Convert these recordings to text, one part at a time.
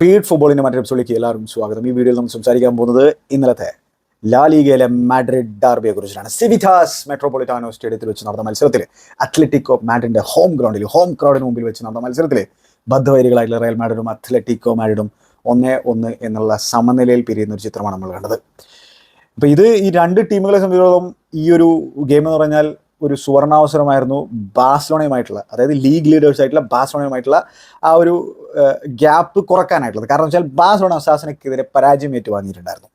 Speed ഫുട്ബോളിൻ്റെ മറ്റൊരു എപ്പിസോഡിലേക്ക് എല്ലാവർക്കും സ്വാഗതം. ഈ വീഡിയോയിൽ നമ്മൾ സംസാരിക്കാൻ പോകുന്നത് ഇന്നലത്തെ ലാ ലീഗയിലെ മാഡ്രിഡ് ഡാർബിയെ കുറിച്ചാണ്. സിവിറ്റാസ് മെട്രോപൊളിറ്റാനോ സ്റ്റേഡിയത്തിൽ വെച്ച് നടന്ന മത്സരത്തിൽ അത്ലറ്റിക്കോ മാഡ്രിഡിന്റെ ഹോം ക്രൗഡിന് മുമ്പിൽ വെച്ച് നടന്ന മത്സരത്തിൽ ബദ്ധവൈരികളായിട്ടുള്ള റയൽ മാഡ്രിഡും അത്ലറ്റിക്കോ മാഡ്രിഡും 1-1 എന്നുള്ള സമനിലയിൽ പിരിയുന്ന ഒരു ചിത്രമാണ് നമ്മൾ കണ്ടത്. അപ്പോൾ ഈ രണ്ട് ടീമുകളെ സംബന്ധിച്ചിടത്തോളം ഈ ഒരു ഗെയിം എന്ന് പറഞ്ഞാൽ ഒരു സുവർണാവസരമായിരുന്നു ബാഴ്സലോണയുമായിട്ടുള്ള, അതായത് ലീഗ് ലീഡേഴ്സ് ആയിട്ടുള്ള ബാഴ്സലോണയുമായിട്ടുള്ള ആ ഒരു ഗ്യാപ്പ് കുറക്കാനായിട്ടുള്ളത്. കാരണം വെച്ചാൽ ബാഴ്സലോണ ഒസാസുനയ്ക്കെതിരെ പരാജയം ഏറ്റുവാങ്ങിയിട്ടുണ്ടായിരുന്നു.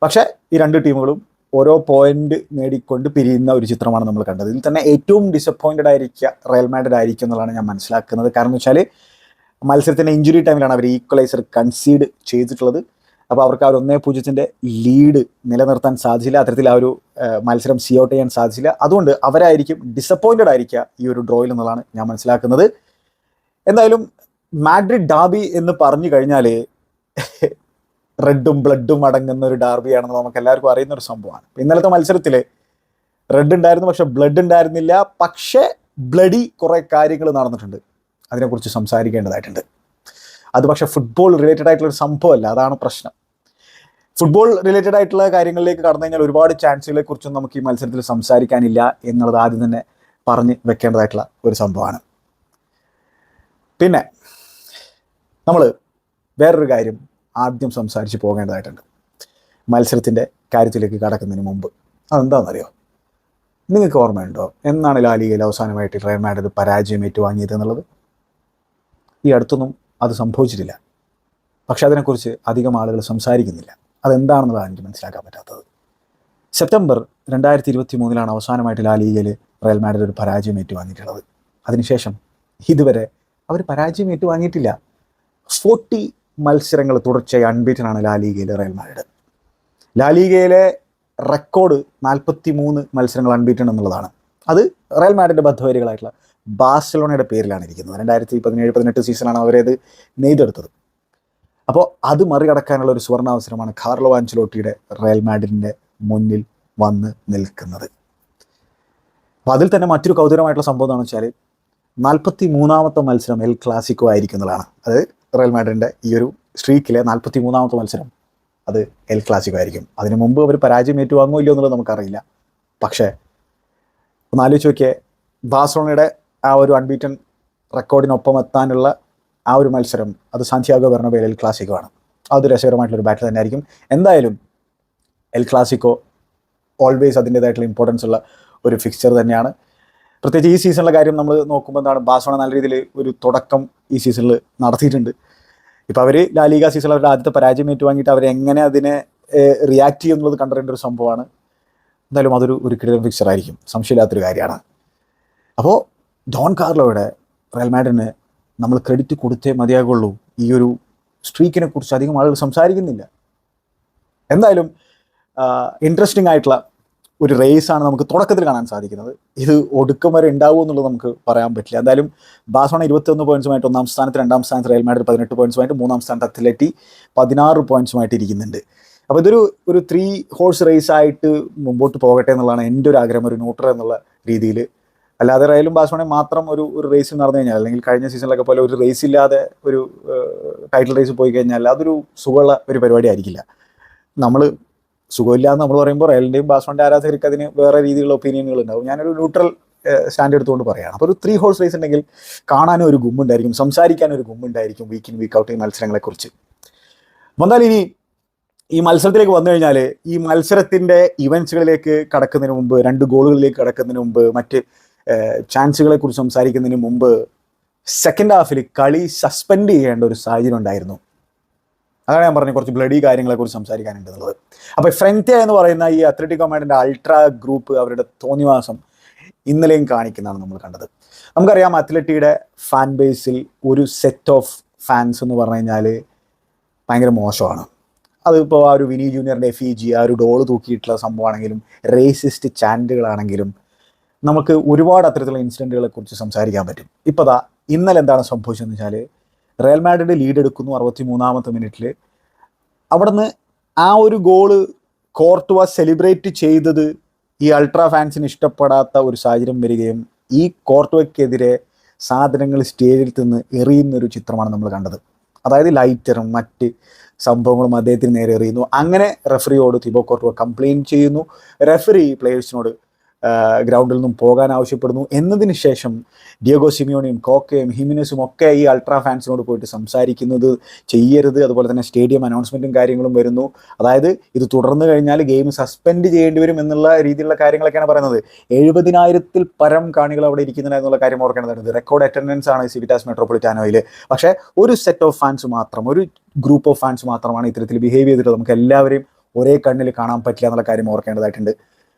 പക്ഷേ ഈ രണ്ട് ടീമുകളും ഓരോ പോയിന്റ് നേടിക്കൊണ്ട് പിരിയുന്ന ഒരു ചിത്രമാണ് നമ്മൾ കണ്ടത്. ഇതിൽ തന്നെ ഏറ്റവും ഡിസപ്പോയിൻറ്റഡ് ആയിരിക്കുക റയൽ മാഡ്രിഡ് ആയിരിക്കും എന്നുള്ളതാണ് ഞാൻ മനസ്സിലാക്കുന്നത്. കാരണം എന്ന് വെച്ചാൽ മത്സരത്തിൻ്റെ ഇഞ്ചുറി ടൈമിലാണ് അവർ ഈക്വലൈസർ കൺസീഡ് ചെയ്തിട്ടുള്ളത്. അപ്പോൾ അവർക്ക് ആ ഒരു 1-0 ലീഡ് നിലനിർത്താൻ സാധിച്ചില്ല. അത്തരത്തിൽ ആ ഒരു മത്സരം സീ ഔട്ട് ചെയ്യാൻ സാധിച്ചില്ല. അതുകൊണ്ട് അവരായിരിക്കും ഡിസപ്പോയിൻറ്റഡ് ആയിരിക്കുക ഈ ഒരു ഡ്രോയിൽ എന്നുള്ളതാണ് ഞാൻ മനസ്സിലാക്കുന്നത്. എന്തായാലും മാഡ്രിഡ് ഡാർബി എന്ന് പറഞ്ഞു കഴിഞ്ഞാൽ റെഡും ബ്ലഡും അടങ്ങുന്ന ഒരു ഡാർബിയാണെന്ന് നമുക്ക് എല്ലാവർക്കും അറിയുന്ന ഒരു സംഭവമാണ്. ഇന്നലത്തെ മത്സരത്തിൽ റെഡ് ഉണ്ടായിരുന്നു, പക്ഷെ ബ്ലഡ് ഉണ്ടായിരുന്നില്ല. പക്ഷേ ബ്ലഡി കുറേ കാര്യങ്ങൾ നടന്നിട്ടുണ്ട്, അതിനെക്കുറിച്ച് സംസാരിക്കേണ്ടതായിട്ടുണ്ട്. അത് പക്ഷേ ഫുട്ബോൾ റിലേറ്റഡ് ആയിട്ടുള്ള ഒരു സംഭവമല്ല, അതാണ് പ്രശ്നം. ഫുട്ബോൾ റിലേറ്റഡ് ആയിട്ടുള്ള കാര്യങ്ങളിലേക്ക് കടന്നു കഴിഞ്ഞാൽ ഒരുപാട് ചാൻസുകളെ കുറിച്ചും നമുക്ക് ഈ മത്സരത്തിൽ സംസാരിക്കാനില്ല എന്നുള്ളത് ആദ്യം തന്നെ പറഞ്ഞ് വെക്കേണ്ടതായിട്ടുള്ള ഒരു സംഭവമാണ്. പിന്നെ നമ്മൾ വേറൊരു കാര്യം ആദ്യം സംസാരിച്ച് പോകേണ്ടതായിട്ടുണ്ട് മത്സരത്തിൻ്റെ കാര്യത്തിലേക്ക് കടക്കുന്നതിന് മുമ്പ്. അതെന്താണെന്നറിയോ? നിങ്ങൾക്ക് ഓർമ്മയുണ്ടോ എന്നാണ് ലാ ലീഗയിൽ അവസാനമായിട്ട് റയൽ മാഡ്രിഡ് പരാജയം ഏറ്റുവാങ്ങിയത് എന്നുള്ളത്? ഈ അടുത്തൊന്നും അത് സംഭവിച്ചിട്ടില്ല. പക്ഷെ അതിനെക്കുറിച്ച് അധികം ആളുകൾ സംസാരിക്കുന്നില്ല. അതെന്താണെന്നതാണ് എനിക്ക് മനസ്സിലാക്കാൻ പറ്റാത്തത്. സെപ്റ്റംബർ 2023 അവസാനമായിട്ട് ലാ ലീഗയിൽ റയൽ മാഡ്രിഡ് ഒരു പരാജയം ഏറ്റുവാങ്ങിയിട്ടുള്ളത്. അതിനുശേഷം ഇതുവരെ അവർ പരാജയം ഏറ്റുവാങ്ങിയിട്ടില്ല. 40 മത്സരങ്ങൾ തുടർച്ചയായി അൺബീറ്റനാണ് ലാ ലീഗയിൽ റയൽ മാഡ്രിഡ്. ലാ ലീഗയിലെ റെക്കോർഡ് 43 മത്സരങ്ങൾ അൺബീറ്റൺ എന്നുള്ളതാണ്. അത് റയൽ മാഡ്രിഡിൻ്റെ ബദ്ധവരികളായിട്ടുള്ള ബാഴ്സലോണയുടെ പേരിലാണ് ഇരിക്കുന്നത്. 2017-18 സീസണാണ് അവരത് നെയ്തെടുത്തത്. അപ്പോൾ അത് മറികടക്കാനുള്ള ഒരു സുവർണാവസരമാണ് കാർലോ ആൻചലോട്ടിയുടെ റയൽ മാഡ്രിഡിൻ്റെ മുന്നിൽ വന്ന് നിൽക്കുന്നത്. അപ്പോൾ അതിൽ തന്നെ മറ്റൊരു കൗതുകമായിട്ടുള്ള സംഭവം എന്താണെന്ന് വെച്ചാൽ 43ാമത്തെ മത്സരം എൽ ക്ലാസിക്കോ ആയിരിക്കുന്നതാണ്. അത് റയൽ മാഡ്രിഡിൻ്റെ ഈ ഒരു സ്ട്രീക്കിലെ 43ാമത്തെ മത്സരം അത് എൽ ക്ലാസിക്കോ ആയിരിക്കും. അതിനു മുമ്പ് അവർ പരാജയം ഏറ്റുവാങ്ങുമോ ഇല്ലയോ എന്നുള്ളത് നമുക്കറിയില്ല. പക്ഷേ ഒന്ന് ആലോചിച്ച് നോക്കിയേ, ബാഴ്സലോണയുടെ ആ ഒരു അൺബീറ്റൻ റെക്കോർഡിനൊപ്പം എത്താനുള്ള ആ ഒരു മത്സരം അത് സാന്റിയാഗോ ബെർണബേയിൽ എൽ ക്ലാസിക്കോ ആണ്. അതൊരു രസകരമായിട്ടുള്ളൊരു ബാറ്റിൽ തന്നെ ആയിരിക്കും. എന്തായാലും എൽ ക്ലാസിക്കോ ഓൾവേസ് അതിൻ്റേതായിട്ടുള്ള ഇമ്പോർട്ടൻസ് ഉള്ള ഒരു ഫിക്സ്ചർ തന്നെയാണ്. പ്രത്യേകിച്ച് ഈ സീസണിലെ കാര്യം നമ്മൾ നോക്കുമ്പോൾ എന്താണ്, ബാഴ്സലോണ നല്ല രീതിയിൽ ഒരു തുടക്കം ഈ സീസണിൽ നടത്തിയിട്ടുണ്ട്. ഇപ്പോൾ അവർ ലാ ലീഗ സീസണിൽ അവരുടെ ആദ്യത്തെ പരാജയം ഏറ്റുവാങ്ങിയിട്ട് അവരെങ്ങനെ അതിനെ റിയാക്ട് ചെയ്യുന്നത് കണ്ടറിയേണ്ട ഒരു സംഭവമാണ്. എന്തായാലും അതൊരു കിടിലൻ ഫിക്സ്ചർ ആയിരിക്കും, സംശയമില്ലാത്തൊരു കാര്യമാണ്. അപ്പോൾ ഡോൺ കാർലോയുടെ റയൽ മാഡ്രിഡിന് നമ്മൾ ക്രെഡിറ്റ് കൊടുത്തേ മതിയാകുള്ളൂ. ഈ ഒരു സ്ട്രീക്കിനെ കുറിച്ച് അധികം ആളുകൾ സംസാരിക്കുന്നില്ല. എന്തായാലും ഇൻട്രസ്റ്റിംഗ് ആയിട്ടുള്ള ഒരു റേസാണ് നമുക്ക് തുടക്കത്തിൽ കാണാൻ സാധിക്കുന്നത്. ഇത് ഒടുക്കം വരെ ഉണ്ടാവുമോ എന്നുള്ളത് നമുക്ക് പറയാൻ പറ്റില്ല. എന്തായാലും ബാഴ്സലോണ 21 പോയിന്റ്സുമായിട്ട് 1-ാം സ്ഥാനത്ത്, 2-ാം സ്ഥാനത്ത് റയൽ മാഡ്രിഡ് 18 പോയിന്റ്സുമായിട്ട്, 3-ാം സ്ഥാനത്ത് അത്ലറ്റി 16 പോയിന്റ്സുമായിട്ട് ഇരിക്കുന്നുണ്ട്. അപ്പോൾ ഒരു 3 ഹോഴ്സ് റേസായിട്ട് മുമ്പോട്ട് പോകട്ടെ എന്നുള്ളതാണ് എൻ്റെ ഒരു ആഗ്രഹം, ഒരു ന്യൂട്രൽ എന്നുള്ള രീതിയിൽ. അല്ലാതെ റയലും ബാഴ്സലോണയും മാത്രം ഒരു റേസിൽ നടന്നു കഴിഞ്ഞാൽ, അല്ലെങ്കിൽ കഴിഞ്ഞ സീസണിലൊക്കെ പോലെ ഒരു റേസ് ഇല്ലാതെ ഒരു ടൈറ്റിൽ റേസ് പോയി കഴിഞ്ഞാൽ അതൊരു സുഖമുള്ള ഒരു പരിപാടി ആയിരിക്കില്ല. നമ്മൾ സുഖമില്ലാന്ന് നമ്മൾ പറയുമ്പോൾ റയലിൻ്റെയും ബാഴ്സലോണയുടെ ആരാധകർക്ക് അതിന് വേറെ രീതിയിലുള്ള ഒപ്പീനിയനുകൾ ഉണ്ടാവും. ഞാനൊരു ന്യൂട്രൽ സ്റ്റാൻഡ് എടുത്തുകൊണ്ട് പറയുകയാണ്. അപ്പോൾ ഒരു 3 ഹോഴ്സ് റേസ് ഉണ്ടെങ്കിൽ കാണാനും ഒരു ഗുമ്മുണ്ടായിരിക്കും, സംസാരിക്കാനും ഒരു ഗുമ്മുണ്ടായിരിക്കും വീക്ക് ഇൻ വീക്ക് ഔട്ട് ഈ മത്സരങ്ങളെക്കുറിച്ച്. എന്തായാലും ഇനി ഈ മത്സരത്തിലേക്ക് വന്നു കഴിഞ്ഞാൽ, ഈ മത്സരത്തിൻ്റെ ഇവൻറ്റ്സുകളിലേക്ക് കടക്കുന്നതിന് മുമ്പ്, 2 ഗോളുകളിലേക്ക് കടക്കുന്നതിന് മുമ്പ്, മറ്റ് ചാൻസുകളെ കുറിച്ച് സംസാരിക്കുന്നതിന് മുമ്പ് സെക്കൻഡ് ഹാഫിൽ കളി സസ്പെൻഡ് ചെയ്യേണ്ട ഒരു സാഹചര്യം ഉണ്ടായിരുന്നു. അതാണ് ഞാൻ പറഞ്ഞത്, കുറച്ച് ബ്ലഡി കാര്യങ്ങളെക്കുറിച്ച് സംസാരിക്കാനുണ്ട് എന്നുള്ളത്. അപ്പോൾ ഫ്രൻറ്റെ എന്ന് പറയുന്ന ഈ അത്ലറ്റിക്കോ മാഡ്രിഡിൻ്റെ അൾട്രാ ഗ്രൂപ്പ് അവരുടെ തോന്നിവാസം ഇന്നലെയും കാണിക്കുന്നതാണ് നമ്മൾ കണ്ടത്. നമുക്കറിയാം അത്ലറ്റിയുടെ ഫാൻ ബേസിൽ ഒരു സെറ്റ് ഓഫ് ഫാൻസ് എന്ന് പറഞ്ഞു കഴിഞ്ഞാൽ ഭയങ്കര മോശമാണ്. അതിപ്പോൾ ആ ഒരു വിനി ജൂനിയറിൻ്റെ FEG, ആ ഒരു ഡോള് തൂക്കിയിട്ടുള്ള സംഭവമാണെങ്കിലും, റേസിസ്റ്റ് ചാൻറ്റുകളാണെങ്കിലും, നമുക്ക് ഒരുപാട് അത്തരത്തിലുള്ള ഇൻസിഡൻറ്റുകളെ കുറിച്ച് സംസാരിക്കാൻ പറ്റും. ഇപ്പോൾ ഇന്നലെ എന്താണ് സംഭവിച്ചതെന്ന് വെച്ചാൽ, റയൽ മാഡ്രിഡ് ലീഡ് എടുക്കുന്നു 63ാമത്തെ മിനിറ്റിൽ. അവിടെ നിന്ന് ആ ഒരു ഗോള് കോർട്ടുവ സെലിബ്രേറ്റ് ചെയ്തത് ഈ അൾട്രാ ഫാൻസിന് ഇഷ്ടപ്പെടാത്ത ഒരു സാഹചര്യം വരികയും ഈ കോർട്ടുവയ്ക്കെതിരെ സാധനങ്ങൾ സ്റ്റേജിൽ നിന്ന് എറിയുന്നൊരു ചിത്രമാണ് നമ്മൾ കണ്ടത്. അതായത് ലൈറ്ററും മറ്റ് സംഭവങ്ങളും അദ്ദേഹത്തിന് നേരെ എറിയുന്നു. അങ്ങനെ റെഫറിയോട് തിബോ കോർട്ടുവ കംപ്ലയിൻറ്റ് ചെയ്യുന്നു. റെഫറി പ്ലേയേഴ്സിനോട് ഗ്രൗണ്ടിൽ നിന്നും പോകാൻ ആവശ്യപ്പെടുന്നു. എന്നതിന് ശേഷം ഡിയോഗോ സിമിയോണിയും കോക്കയും ഹിമിനസും ഒക്കെ ഈ അൾട്രാ ഫാൻസിനോട് പോയിട്ട് സംസാരിക്കുന്നത് ചെയ്യരുത്, അതുപോലെ തന്നെ സ്റ്റേഡിയം അനൗൺസ്മെൻറ്റും കാര്യങ്ങളും വരുന്നു. അതായത് ഇത് തുടർന്ന് കഴിഞ്ഞാൽ ഗെയിം സസ്പെൻഡ് ചെയ്യേണ്ടി വരും എന്നുള്ള രീതിയിലുള്ള കാര്യങ്ങളൊക്കെയാണ് പറയുന്നത്. 70,000-ൽ പരം കാണികൾ അവിടെ ഇരിക്കുന്നുണ്ടെന്നുള്ള കാര്യം ഓർക്കേണ്ടതുണ്ട്. റെക്കോർഡ് അറ്റൻഡൻസ് ആണ് സിവിറ്റാസ് മെട്രോപൊളിറ്റാനോയിൽ. പക്ഷേ ഒരു സെറ്റ് ഓഫ് ഫാൻസ് മാത്രം, ഒരു ഗ്രൂപ്പ് ഓഫ് ഫാൻസ് മാത്രമാണ് ഇത്തരത്തിൽ ബിഹേവ് ചെയ്തിട്ട് നമുക്ക് എല്ലാവരെയും ഒരേ കണ്ണിൽ കാണാൻ പറ്റില്ല എന്നുള്ള കാര്യം ഓർക്കേണ്ടതായിട്ടുണ്ട്.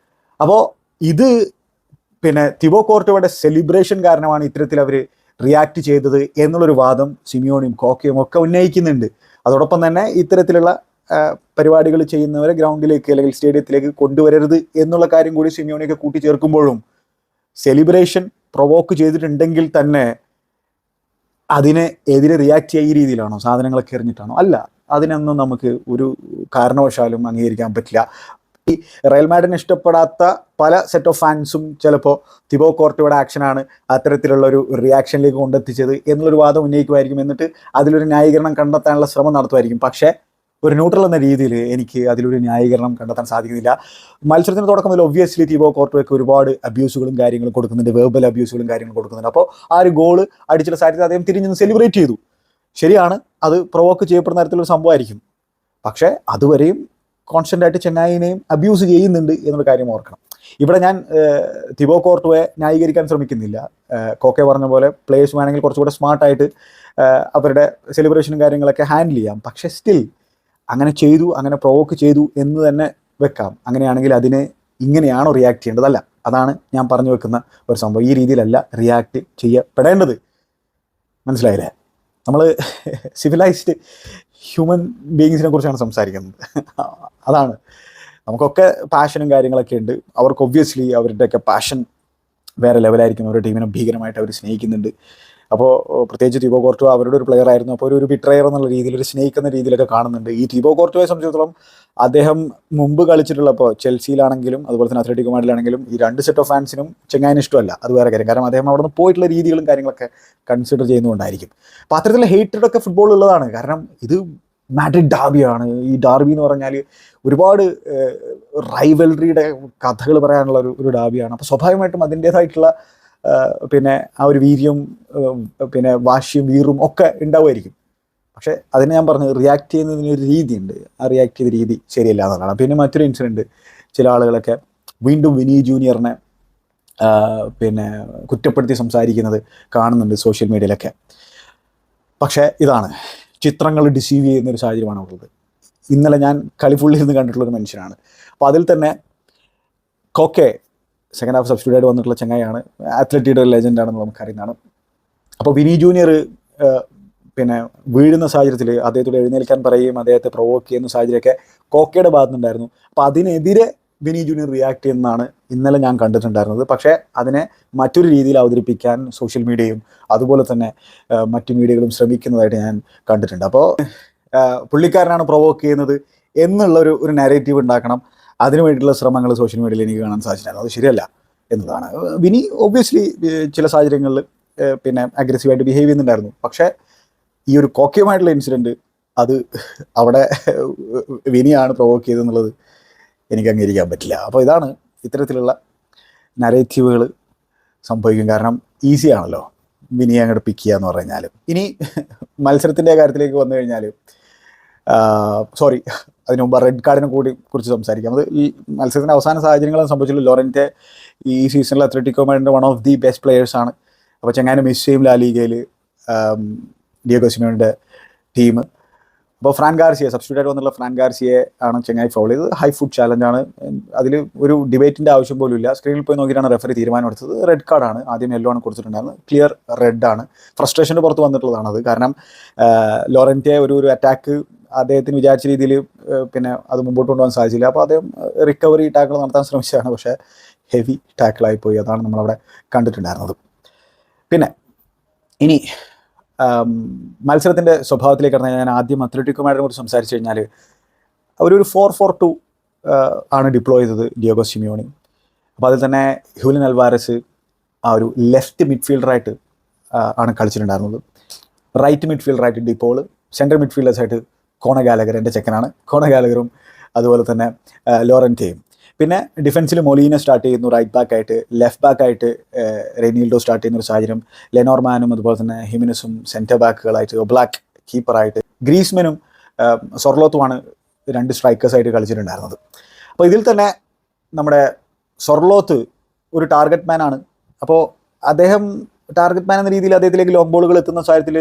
അപ്പോൾ ഇത് പിന്നെ തിബോ കോർട്ടുവയുടെ സെലിബ്രേഷൻ കാരണമാണ് ഇത്തരത്തിൽ അവർ റിയാക്ട് ചെയ്തത് എന്നുള്ളൊരു വാദം സിമിയോണിയും കോക്കയും ഒക്കെ ഉന്നയിക്കുന്നുണ്ട്. അതോടൊപ്പം തന്നെ ഇത്തരത്തിലുള്ള പരിപാടികൾ ചെയ്യുന്നവരെ ഗ്രൗണ്ടിലേക്ക് അല്ലെങ്കിൽ സ്റ്റേഡിയത്തിലേക്ക് കൊണ്ടുവരരുത് എന്നുള്ള കാര്യം കൂടി സിമിയോണിയൊക്കെ കൂട്ടിച്ചേർക്കുമ്പോഴും സെലിബ്രേഷൻ പ്രൊവോക്ക് ചെയ്തിട്ടുണ്ടെങ്കിൽ തന്നെ അതിനെ എതിരെ റിയാക്ട് ചെയ്യുക ഈ രീതിയിലാണോ, സാധനങ്ങളൊക്കെ എറിഞ്ഞിട്ടാണോ? അല്ല, അതിനൊന്നും നമുക്ക് ഒരു കാരണവശാലും അംഗീകരിക്കാൻ പറ്റില്ല. ഈ റയൽ മാഡ്രിഡിനെ ഇഷ്ടപ്പെടാത്ത പല സെറ്റ് ഓഫ് ഫാൻസും ചിലപ്പോൾ തിബോ കോർട്ടുവയുടെ ആക്ഷനാണ് അത്തരത്തിലുള്ള ഒരു റിയാക്ഷനിലേക്ക് കൊണ്ടെത്തിച്ചത് എന്നുള്ളൊരു വാദം ഉന്നയിക്കുമായിരിക്കും. എന്നിട്ട് അതിലൊരു ന്യായീകരണം കണ്ടെത്താനുള്ള ശ്രമം നടത്തുമായിരിക്കും. പക്ഷേ ഒരു ന്യൂട്രൽ എന്ന രീതിയിൽ എനിക്ക് അതിലൊരു ന്യായീകരണം കണ്ടെത്താൻ സാധിക്കുന്നില്ല. മത്സരത്തിന് തുടക്കം മുതൽ ഒബ്വിയസ്ലി തിബോ കോർട്ടുവയ്ക്ക് ഒരുപാട് അബ്യൂസുകളും കാര്യങ്ങളും കൊടുക്കുന്നുണ്ട്, വെർബൽ അബ്യൂസുകളും കാര്യങ്ങളും കൊടുക്കുന്നുണ്ട്. അപ്പോൾ ആ ഒരു ഗോള് അടിച്ചുള്ള സാഹചര്യത്തിൽ അദ്ദേഹം തിരിഞ്ഞ് സെലിബ്രേറ്റ് ചെയ്തു. ശരിയാണ്, അത് പ്രൊവോക്ക് ചെയ്യപ്പെടുന്ന തരത്തിലൊരു സംഭവമായിരിക്കും. പക്ഷേ അതുവരെയും കോൺസ്റ്റൻ്റ് ആയിട്ട് ചെങ്ങായിനെയും അബ്യൂസ് ചെയ്യുന്നുണ്ട് എന്നുള്ള കാര്യം ഓർക്കണം. ഇവിടെ ഞാൻ തിബോ കോർട്ടുവയെ ന്യായീകരിക്കാൻ ശ്രമിക്കുന്നില്ല. കോക്കെ പറഞ്ഞ പോലെ പ്ലേയേഴ്സ് വേണമെങ്കിൽ കുറച്ചുകൂടെ സ്മാർട്ടായിട്ട് അവരുടെ സെലിബ്രേഷനും കാര്യങ്ങളൊക്കെ ഹാൻഡിൽ ചെയ്യാം. പക്ഷേ സ്റ്റിൽ അങ്ങനെ ചെയ്തു, അങ്ങനെ പ്രൊവോക്ക് ചെയ്തു എന്ന് തന്നെ വെക്കാം. അങ്ങനെയാണെങ്കിൽ അതിനെ ഇങ്ങനെയാണോ റിയാക്ട് ചെയ്യേണ്ടതല്ല. അതാണ് ഞാൻ പറഞ്ഞു വെക്കുന്ന ഒരു സംഭവം. ഈ രീതിയിലല്ല റിയാക്ട് ചെയ്യപ്പെടേണ്ടത്. മനസ്സിലായില്ലേ? നമ്മൾ സിവിലൈസ്ഡ് ഹ്യൂമൻ ബീയിങ്സിനെ കുറിച്ചാണ് സംസാരിക്കുന്നത്. അതാണ്, നമുക്കൊക്കെ പാഷനും കാര്യങ്ങളൊക്കെ ഉണ്ട്. അവർക്ക് ഒബ്വിയസ്ലി അവരുടെയൊക്കെ പാഷൻ വേറെ ലെവലായിരിക്കും. അവരുടെ ടീമിനെ ഭീകരമായിട്ട് അവർ സ്നേഹിക്കുന്നുണ്ട്. അപ്പോൾ പ്രത്യേകിച്ച് തിബോ കോർട്ടുവ അവരുടെ ഒരു പ്ലെയർ ആയിരുന്നു. അപ്പോൾ ഒരു ബിട്രയർ എന്നുള്ള രീതിയിൽ, ഒരു സ്നേഹിക്കുന്ന രീതിയിലൊക്കെ കാണുന്നുണ്ട്. ഈ തിബോ കോർട്ടുവയെ സംബന്ധിച്ചിടത്തോളം അദ്ദേഹം മുമ്പ് കളിച്ചിട്ടുള്ളപ്പോൾ ചെൽസിയിലാണെങ്കിലും അതുപോലെ തന്നെ അത്ലറ്റിക്കോ മാഡ്രിഡിലാണെങ്കിലും ഈ രണ്ട് സെറ്റ് ഓഫ് ഫാൻസിനും ചെങ്ങായിന് ഇഷ്ടമല്ല. അത് വേറെ കാര്യം. കാരണം അദ്ദേഹം അവിടെ നിന്ന് പോയിട്ടുള്ള രീതികളും കാര്യങ്ങളൊക്കെ കൺസിഡർ ചെയ്യുന്നതുകൊണ്ടായിരിക്കും. അപ്പോൾ അത്തരത്തിലുള്ള ഹേറ്റഡൊക്കെ ഫുട്ബോൾ ഉള്ളതാണ്. കാരണം ഇത് മാഡ്രിഡ് ഡാർബിയാണ്. ഈ ഡാർബി എന്ന് പറഞ്ഞാൽ ഒരുപാട് റൈവൽറിയുടെ കഥകൾ പറയാനുള്ള ഒരു ഡാർബിയാണ്. അപ്പോൾ സ്വാഭാവികമായിട്ടും അതിൻ്റേതായിട്ടുള്ള പിന്നെ ആ ഒരു വീര്യം, പിന്നെ വാശിയും വീറും ഒക്കെ ഉണ്ടാവുമായിരിക്കും. പക്ഷേ അതിനെ ഞാൻ പറഞ്ഞു, റിയാക്ട് ചെയ്യുന്നതിനൊരു രീതിയുണ്ട്. ആ റിയാക്ട് ചെയ്ത രീതി ശരിയല്ല എന്നുള്ളതാണ്. പിന്നെ മറ്റൊരു ഇൻസിഡൻറ്റ്, ചില ആളുകളൊക്കെ വീണ്ടും വിനി ജൂനിയറിനെ പിന്നെ കുറ്റപ്പെടുത്തി സംസാരിക്കുന്നത് കാണുന്നുണ്ട് സോഷ്യൽ മീഡിയയിലൊക്കെ. പക്ഷേ ഇതാണ്, ചിത്രങ്ങൾ ഡിസീവ് ചെയ്യുന്നൊരു സാഹചര്യമാണ് ഉള്ളത്. ഇന്നലെ ഞാൻ കളിഫുള്ളിൽ നിന്ന് കണ്ടിട്ടുള്ളൊരു മനുഷ്യനാണ്. അപ്പോൾ അതിൽ തന്നെ കോക്കെ സെക്കൻഡ് ഹാഫ് സബ്സ്റ്റിറ്റ്യൂട്ട് വന്നിട്ടുള്ള ചങ്ങായിയാണ്, അത്ലറ്റിയുടെ ലെജൻഡാണെന്ന് നമുക്കറിയുന്നതാണ്. അപ്പോൾ വിനി ജൂനിയർ പിന്നെ വീഴുന്ന സാഹചര്യത്തിൽ അദ്ദേഹത്തോട് എഴുന്നേൽക്കാൻ പറയുകയും അദ്ദേഹത്തെ പ്രൊവോക്ക് ചെയ്യുന്ന സാഹചര്യമൊക്കെ കോക്കയുടെ ഭാഗത്തുനിന്നുണ്ടായിരുന്നു. അപ്പോൾ അതിനെതിരെ വിനി ജൂനിയർ റിയാക്ട് ചെയ്യുന്നതാണ് ഇന്നലെ ഞാൻ കണ്ടിട്ടുണ്ടായിരുന്നത്. പക്ഷേ അതിനെ മറ്റൊരു രീതിയിൽ അവതരിപ്പിക്കാൻ സോഷ്യൽ മീഡിയയും അതുപോലെ തന്നെ മറ്റു മീഡിയകളും ശ്രമിക്കുന്നതായിട്ട് ഞാൻ കണ്ടിട്ടുണ്ട്. അപ്പോൾ പുള്ളിക്കാരനാണ് പ്രൊവോക്ക് ചെയ്യുന്നത് എന്നുള്ളൊരു നാരേറ്റീവ് ഉണ്ടാക്കണം. അതിനു വേണ്ടിയിട്ടുള്ള ശ്രമങ്ങൾ സോഷ്യൽ മീഡിയയിൽ എനിക്ക് കാണാൻ സാധിച്ചിട്ടുണ്ടായിരുന്നു. അത് ശരിയല്ല എന്നതാണ്. വിനി ഒബ്വിയസ്ലി ചില സാഹചര്യങ്ങളിൽ പിന്നെ അഗ്രസീവായിട്ട് ബിഹേവ് ചെയ്യുന്നുണ്ടായിരുന്നു. പക്ഷേ ഈ ഒരു കോക്കയുമായിട്ടുള്ള ഇൻസിഡൻറ്റ്, അത് അവിടെ വിനിയാണ് പ്രൊവോക്ക് ചെയ്തതെന്നുള്ളത് എനിക്ക് അംഗീകരിക്കാൻ പറ്റില്ല. അപ്പോൾ ഇതാണ്, ഇത്തരത്തിലുള്ള നരേറ്റീവുകൾ സംഭവിക്കും. കാരണം ഈസിയാണല്ലോ വിനിയെ അങ്ങോട്ട് പിക്ക് ചെയ്യുക എന്ന് പറഞ്ഞു കഴിഞ്ഞാൽ. ഇനി മത്സരത്തിൻ്റെ കാര്യത്തിലേക്ക് വന്നു കഴിഞ്ഞാൽ, സോറി, അതിന് മുമ്പ് റെഡ് കാർഡിനെ കുറിച്ച് സംസാരിക്കാം. അത് ഈ മത്സരത്തിൻ്റെ അവസാന സാഹചര്യങ്ങളും സംഭവിച്ചുള്ളൂ. ലോറൻറ്റെ ഈ സീസണിൽ അത്ലറ്റിക്കോ മാഡ്രിഡിൻ്റെ വൺ ഓഫ് ദി ബെസ്റ്റ് പ്ലെയേഴ്സാണ്. അപ്പോൾ ചെങ്ങാനും മിസ് ചെയ്യും ലാ ലീഗയിൽ ഡിയോഗോ സിമിയോണിൻ്റെ ടീം. അപ്പോൾ ഫ്രാൻ ഗാർസിയ സബ്സ്റ്റിറ്റ്യൂട്ട് വന്നുള്ള ഫ്രാൻ ഗാർസിയെ ആണ് ചെങ്ങായി ഫൗൾ ചെയ്തത്. ഹൈ ഫുഡ് ചാലഞ്ചാണ്. അതിൽ ഒരു ഡിബേറ്റിൻ്റെ ആവശ്യം പോലും ഇല്ല. സ്ക്രീനിൽ പോയി നോക്കിയിട്ടാണ് റെഫറി തീരുമാനമെടുത്തത്. റെഡ് കാർഡാണ്. ആദ്യം യെല്ലോ ആണ് കൊടുത്തിട്ടുണ്ടായിരുന്നത്. ക്ലിയർ റെഡാണ്. ഫ്രസ്ട്രേഷൻ്റെ പുറത്ത് വന്നിട്ടുള്ളതാണത്. കാരണം ലോറൻറ്റെ ഒരു അറ്റാക്ക് അദ്ദേഹത്തിന് വിചാരിച്ച രീതിയിൽ പിന്നെ അത് മുമ്പോട്ട് കൊണ്ടുപോകാൻ സാധിച്ചില്ല. അപ്പോൾ അദ്ദേഹം റിക്കവറി ടാക്കിൾ നടത്താൻ ശ്രമിച്ചതാണ്. പക്ഷേ ഹെവി ടാക്കിളായിപ്പോയി. അതാണ് നമ്മളവിടെ കണ്ടിട്ടുണ്ടായിരുന്നത്. പിന്നെ ഇനി മത്സരത്തിൻ്റെ സ്വഭാവത്തിലേക്ക് കടന്നാൽ, ഞാൻ ആദ്യം അത്ലറ്റിക്കോ മാഡ്രിഡിനെ കുറിച്ച് സംസാരിച്ചു കഴിഞ്ഞാൽ, അവരൊരു 4-4-2 ആണ് ഡിപ്ലോയ് ചെയ്തത് ഡിയോഗോ സിമിയോണി. അപ്പോൾ അതിൽ തന്നെ ഹ്യൂലിൻ അൽവാരസ് ആ ഒരു ലെഫ്റ്റ് മിഡ്ഫീൽഡറായിട്ട് ആണ് കളിച്ചിട്ടുണ്ടായിരുന്നത്. റൈറ്റ് മിഡ്ഫീൽഡറായിട്ട് ഡിപോൾ, സെൻട്രൽ മിഡ്ഫീൽഡേഴ്സായിട്ട് കോണ ഗാലഗർ എൻ്റെ ചെക്കനാണ്, കോണ ഗാലഗറും അതുപോലെ തന്നെ ലോറൻറ്റയും. പിന്നെ ഡിഫൻസിൽ മൊലീന സ്റ്റാർട്ട് ചെയ്യുന്നു റൈറ്റ് ബാക്കായിട്ട്, ലെഫ്റ്റ് ബാക്കായിട്ട് റെനീൽഡോ സ്റ്റാർട്ട് ചെയ്യുന്ന ഒരു സാഹചര്യം, ലെനോർമാനും അതുപോലെ തന്നെ ഹിമിനസും സെൻറ്റർ ബാക്കുകളായിട്ട്, ഒബ്ലാക്ക് കീപ്പറായിട്ട്, ഗ്രീസ്മനും സൊർലോത്തുമാണ് 2 സ്ട്രൈക്കേഴ്സായിട്ട് കളിച്ചിട്ടുണ്ടായിരുന്നത്. അപ്പോൾ ഇതിൽ തന്നെ നമ്മുടെ സൊർലോത്ത് ഒരു ടാർഗറ്റ് മാനാണ്. അപ്പോൾ അദ്ദേഹം ടാർഗറ്റ് മാൻ എന്ന രീതിയിൽ അദ്ദേഹത്തിലേക്ക് ലോങ് ബോളുകൾ എത്തുന്ന സാഹചര്യത്തിൽ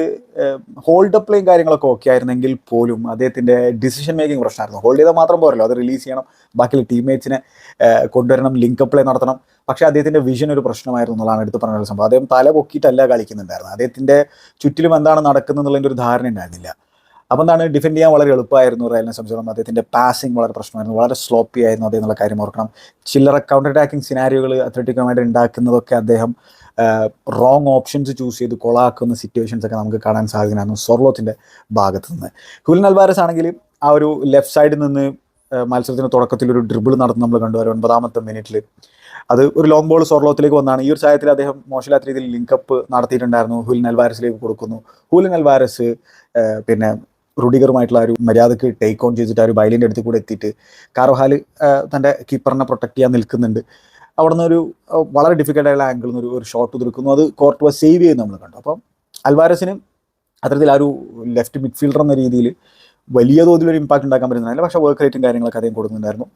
ഹോൾഡ് അപ്പ് പ്ലേയും കാര്യങ്ങളൊക്കെ ഓക്കെ ആയിരുന്നെങ്കിൽ പോലും അദ്ദേഹത്തിൻ്റെ ഡിസിഷൻ മേക്കിംഗ് പ്രശ്നമായിരുന്നു. ഹോൾഡ് ചെയ്താൽ മാത്രം പോരല്ലോ, അത് റിലീസ് ചെയ്യണം, ബാക്കിയുള്ള ടീംമേറ്റ്സിനെ കൊണ്ടുവരണം, ലിങ്ക് അപ്പ് പ്ലേ നടത്തണം. പക്ഷേ അദ്ദേഹത്തിൻ്റെ വിഷൻ ഒരു പ്രശ്നമായിരുന്നു എന്നുള്ളതാണ് എടുത്ത് പറഞ്ഞ സംഭവം. അദ്ദേഹം തല പൊക്കിയിട്ടല്ല കളിക്കുന്നുണ്ടായിരുന്നു, അദ്ദേഹത്തിൻ്റെ ചുറ്റിലും എന്താണ് നടക്കുന്നത് എന്നുള്ളതിൻ്റെ ഒരു ധാരണ ഉണ്ടായിരുന്നില്ല. അപ്പോൾ എന്താണ്, ഡിഫെൻഡ് ചെയ്യാൻ വളരെ എളുപ്പമായിരുന്നു റയലിനെ സംബന്ധിച്ചിടത്തോളം. അദ്ദേഹത്തിൻ്റെ പാസിങ് വളരെ പ്രശ്നമായിരുന്നു, വളരെ സ്ലോപ്പി ആയിരുന്നു അദ്ദേഹം എന്നുള്ള കാര്യം ഓർക്കണം. ചില്ലറ കൗണ്ടർ അറ്റാക്കിംഗ് സിനാരിയോകൾ അത്ലറ്റിക്കോമായിട്ട് ഉണ്ടാക്കുന്നതൊക്കെ അദ്ദേഹം റോങ് ഓപ്ഷൻസ് ചൂസ് ചെയ്ത് കൊളാക്കുന്ന സിറ്റുവേഷൻസ് ഒക്കെ നമുക്ക് കാണാൻ സാധിക്കുമായിരുന്നു സൊർലോത്തിൻ്റെ ഭാഗത്ത് നിന്ന്. ഹുലിൻ അൽവാരസ് ആണെങ്കിൽ ആ ഒരു ലെഫ്റ്റ് സൈഡിൽ നിന്ന് മത്സരത്തിൻ്റെ തുടക്കത്തിൽ ഒരു ഡ്രിബിൾ നടന്ന് നമ്മൾ കണ്ടു, 9ാമത്തെ മിനിറ്റിൽ. അത് ഒരു ലോങ് ബോൾ സൊർലോത്തിലേക്ക് വന്നാണ്. ഈ ഒരു സാഹചര്യത്തിൽ അദ്ദേഹം മോശമില്ലാത്ത രീതിയിൽ ലിങ്കപ്പ് നടത്തിയിട്ടുണ്ടായിരുന്നു, ഹുലിൻ അൽവാരസിലേക്ക് കൊടുക്കുന്നു. ഹുലിൻ അൽവാരസ് പിന്നെ റുഡിഗറുമായിട്ടുള്ള ഒരു മര്യാദക്ക് ടേക്ക് ഓൺ ചെയ്തിട്ട് ആ ഒരു ബൈലിൻ്റെ അടുത്ത് കൂടെ എത്തിയിട്ട് കാർവഹാൽ തൻ്റെ കീപ്പറിനെ പ്രൊട്ടക്ട് ചെയ്യാൻ നിൽക്കുന്നുണ്ട്. അവിടെ നിന്ന് ഒരു വളരെ ഡിഫിക്കൽട്ടായുള്ള ആംഗിളിൽ നിന്ന് ഒരു ഷോട്ട് തീർക്കുന്നു, അത് കോർട്ടുവ സേവ് ചെയ്യുന്നത് നമ്മൾ കണ്ടു. അപ്പം അൽവാരസിന് അത്തരത്തിൽ ആ ഒരു ലെഫ്റ്റ് മിഡ്ഫീൽഡർ എന്ന രീതിയിൽ വലിയ തോതിലൊരു ഇമ്പാക്ട് ഉണ്ടാക്കാൻ പറ്റുന്നില്ല, പക്ഷേ വർക്ക് റേറ്റും കാര്യങ്ങളൊക്കെ അദ്ദേഹം കൊടുക്കുന്നുണ്ടായിരുന്നു.